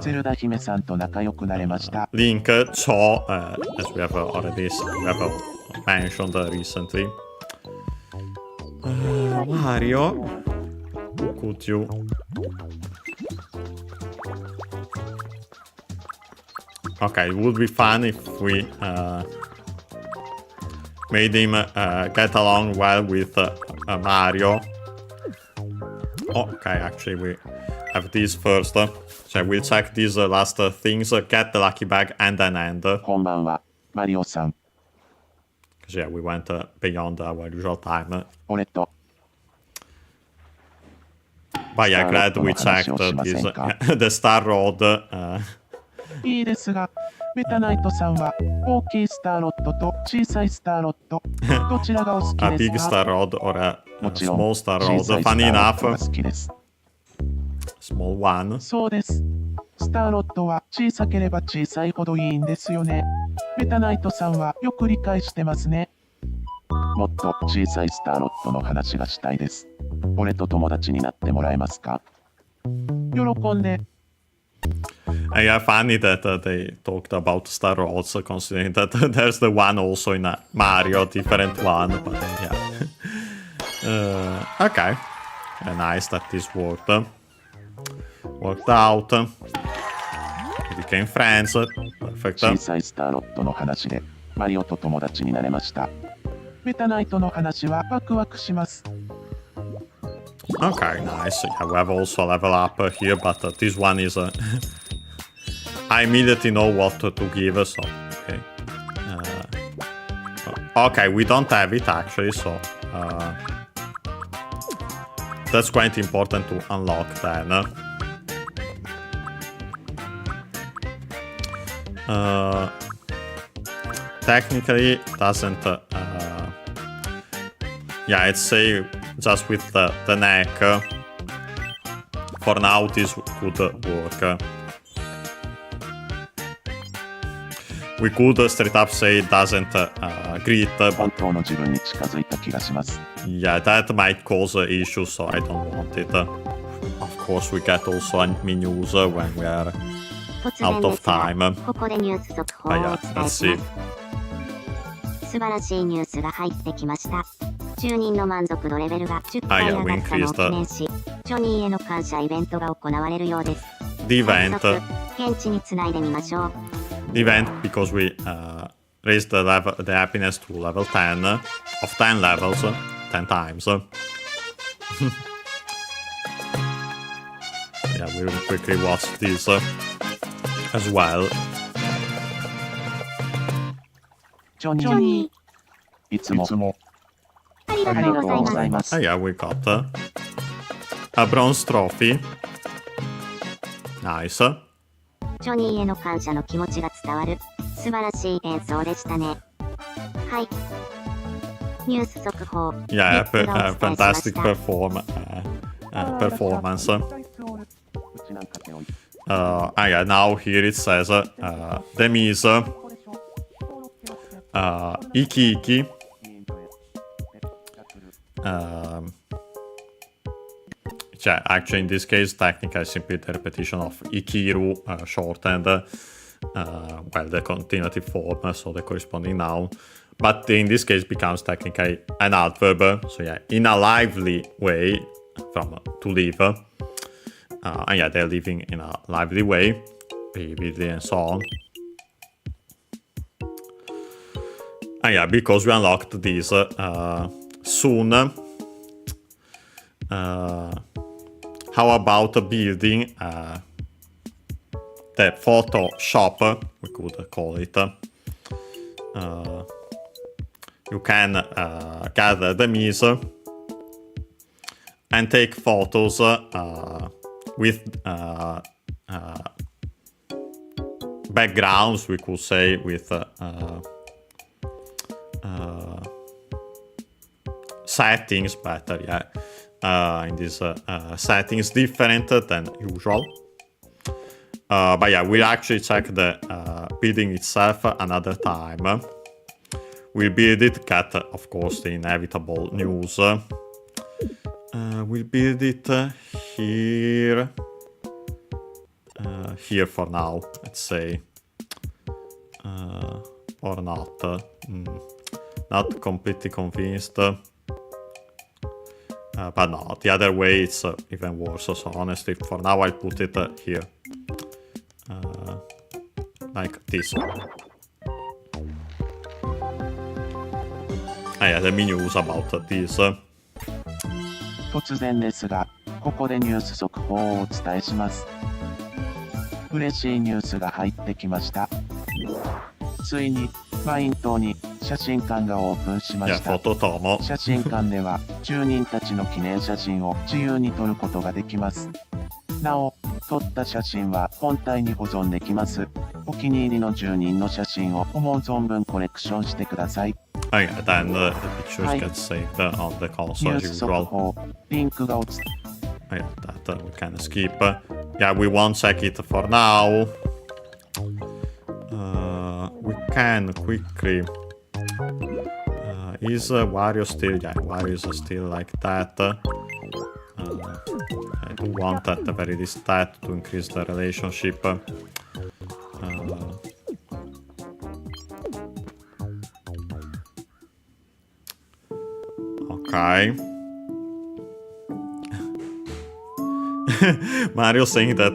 ゼルダ姫さんと仲良くなれました。 Link. So, as we have already mentioned recently. Mario, could you? Okay, it would be fun if we made him get along well with Mario. Okay, actually we have these first. So we'll check these last things, get the lucky bag and then end. こんばんは、マリオさん。 Because yeah, we went beyond our usual time. 俺と But yeah, glad we checked this, the Star Road. いいですが、メタナイトさんは大きいスターロットと小さいスターロット、どちらがお好き A で big す Star か？ Road or a もちろん small Star 小 Road. さいスタ Funny ーロッ enough, トが好きです。 small one. そうです。スターロットは小さければ小さいほどいいんですよね。メタナイトさんはよく理解してますね。もっと小さいスターロットの話がしたいです。俺と友達になってもらえますか？喜んで。Yeah, funny that they talked about Star Roads, considering that there's the one also in Mario, different one. But yeah. Okay. Yeah, nice that this worked. Worked out. We became friends. Perfect. 小さいスターロットの話でマリオと友達になれました。メタナイトの話はワクワクします。Okay, nice. Yeah, we have also level up here, but this one is... I immediately know what to give, so... Okay. Okay, we don't have it actually, so... that's quite important to unlock then. Technically, it doesn't... yeah, I'd say just with the neck. For now, this could work. We could straight up say it doesn't greet, 本 but 当の自分に近づいた気がします。 yeah, that might cause issues, so I don't want it. Of course, we get also enemy news when we are 突 out 然 of ですが time. ここでニュース速報を But お yeah, 伝え let's し see. ます素晴らしいニュースが入ってきました住人の満足度レベルが10 Ah, 回 yeah, 上 we がったのを increased 記念しジョニーへの感謝イベントが行われるようです The 早 event, 速現地につないでみましょう the event because we raised the happiness to level 10 of 10 levels, 10 times. Yeah, we'll quickly watch this as well. ジョニー、いつもがとうございます。Oh yeah, we got a bronze trophy. Nice. ジョニーへの感謝の気持ちが伝わる素晴らしい演奏でしたね。はい。ニュース速報。Yeah, fantastic performance. Yeah, now here it says them is Iki Iki. Yeah, actually in this case, technically simply the repetition of Ikiru shortened, well, the continuative form, so the corresponding noun. But in this case becomes technically an adverb, so yeah, in a lively way, from to live. And yeah, they're living in a lively way, vividly and so on. And yeah, because we unlocked this soon. How about building the photo shop, we could call it. You can gather the Miis and take photos with backgrounds, we could say, with settings better, yeah. In this settings different than usual. But yeah, we'll actually check the building itself another time. We'll build it, get of course the inevitable news. We'll build it here. Here for now, let's say. Or not. Not completely convinced. But no, the other way it's even worse, so honestly for now I'll put it here. Like this. Yeah, the news about this. 突然ですが、ここでニュース速報をお伝えします。嬉しいニュースが入ってきました。ついにマイン島に写真館がオープンしました。Foto-Tomo. 写真館では住人たちの記念写真を自由に撮ることができます。なお、撮った写真は本体に保存できます。お気に入りの住人の写真を思う存分コレクションしてください。Oh yeah, then the pictures get saved on the console as usual. リンクが落ち Oh yeah, that we can skip. Yeah, we won't check it for now. We can quickly. Is Wario still? Yeah, Wario is still like that. I do want at the very least that to increase the relationship. Okay. Mario saying that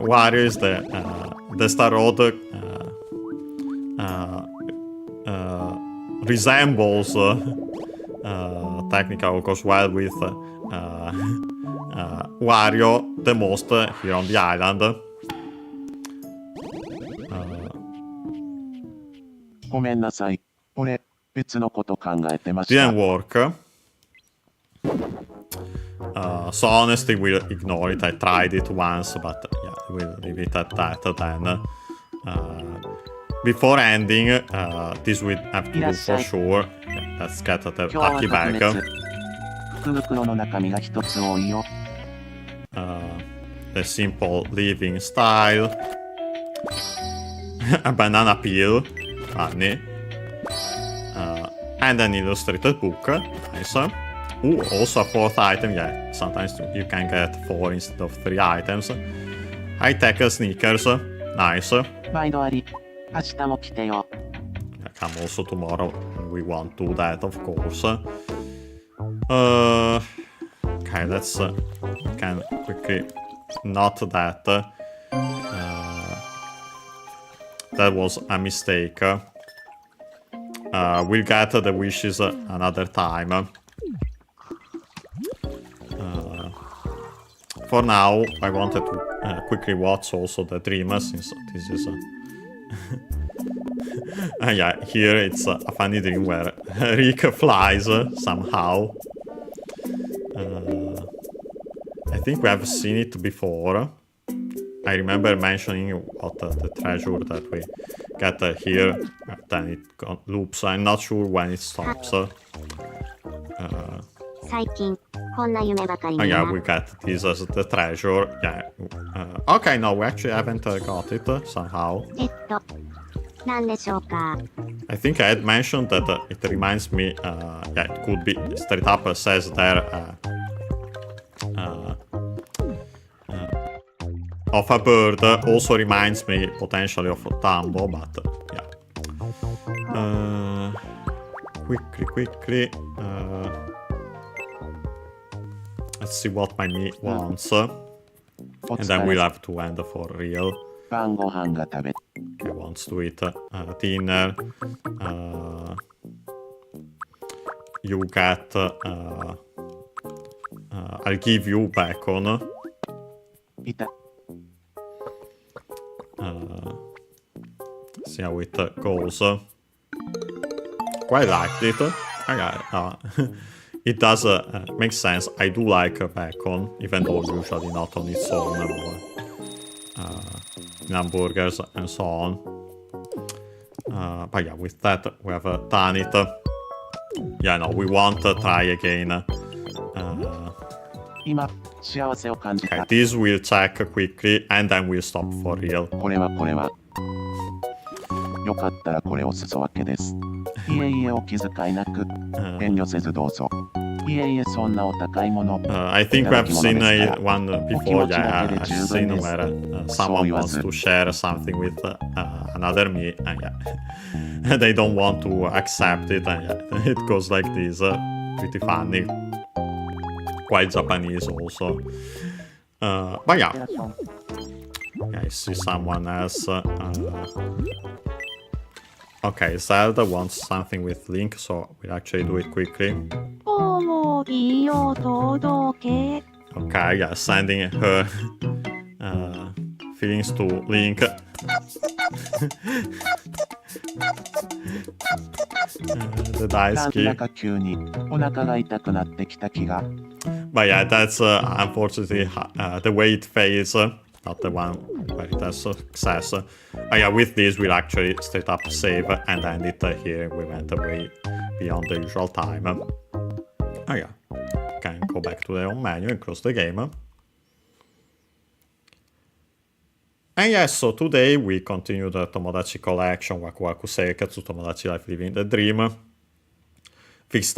Wario is the Star Road resembles technically goes well with Wario the most here on the island. ごめんなさい。俺、別のこと考えてました。Didn't work. So honestly, we'll ignore it. I tried it once, but yeah, we'll leave it at that then. Before ending, this we have to do for sure. Yeah, let's get the lucky bag. 福袋の中身が一つ多いよ。The simple living style. A banana peel. Funny. And an illustrated book. Nice. Ooh, also a fourth item. Yeah, sometimes you can get 4 instead of 3 items. High-tech sneakers. Nice. 毎度あり。明日も来てよ。Come also tomorrow. We won't do that, of course. Okay, let's can quickly not that. That was a mistake. We'll get the wishes another time. For now, I wanted to quickly watch also the dream, since this is Yeah, here it's a funny dream where Rick flies somehow. I think we have seen it before. I remember mentioning what the treasure that we get here, then it loops. I'm not sure when it stops. Yeah, we get this as the treasure. Yeah. Okay, no, we actually haven't got it somehow. I think I had mentioned that it reminds me, yeah, it could be, straight up says there, of a bird, also reminds me potentially of a Tambo, but yeah. Quickly. Let's see what my Mii wants. And then we'll have to end for real. He wants to eat dinner. You get... I'll give you bacon. See how it goes. Quite liked it. It does make sense. I do like bacon, even though usually not on its own or in hamburgers and so on. But yeah, with that we have done it. Yeah, no, we won't try again. Okay, this we'll check quickly and then we'll stop for real. よかったらこれを裾分けです。いえいえお気遣いなく、遠慮せずどうぞ。いえいえそんなお高いもの。I think we have seen one before, yeah, I've seen where someone wants to share something with another Mii, and yeah, they don't want to accept it, and yeah, it goes like this, pretty funny. Quite Japanese also. But yeah. I see someone else. Okay, Zelda wants something with Link, so we'll actually do it quickly. Okay, yeah, sending her feelings to Link. The dice key. But yeah, that's unfortunately the way it fails. Not the one where it has success. Yeah, with this we'll actually straight up save and end it here. We went way beyond the usual time. Oh yeah, can go back to the home menu and close the game. And yes, so today we continue the Tomodachi collection, Waku Waku Seikatsu, Tomodachi Life Living the Dream. Fixed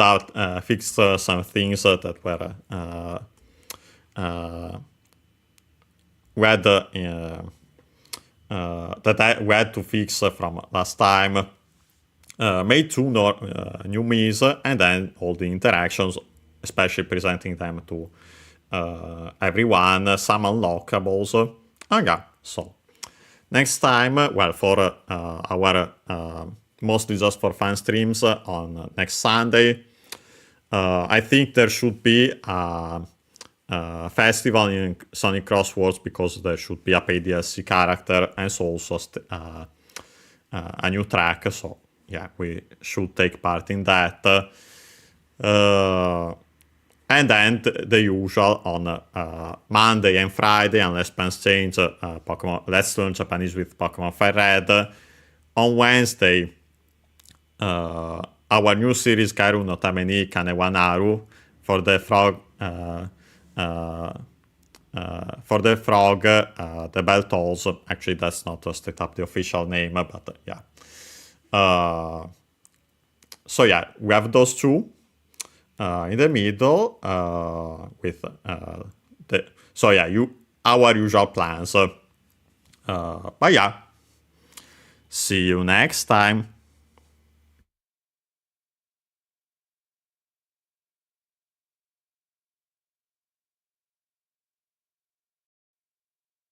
some things that were we had we had to fix from last time. Made two new Miis and then all the interactions, especially presenting them to everyone, some unlockables. Oh yeah, so next time, well, for our mostly just for fun streams on next Sunday, I think there should be festival in Sonic Crosswords because there should be a paid DLC character and so also a new track. So yeah, we should take part in that. And then the usual on Monday and Friday, unless plans change, Pokemon Let's Learn Japanese with Pokemon Fire Red. On Wednesday, our new series Kairu no Tame ni Kane wa Naru for the frog. The bell tolls. Actually, that's not straight up the official name, but yeah. So yeah, we have those two in the middle with our usual plans. But yeah, see you next time.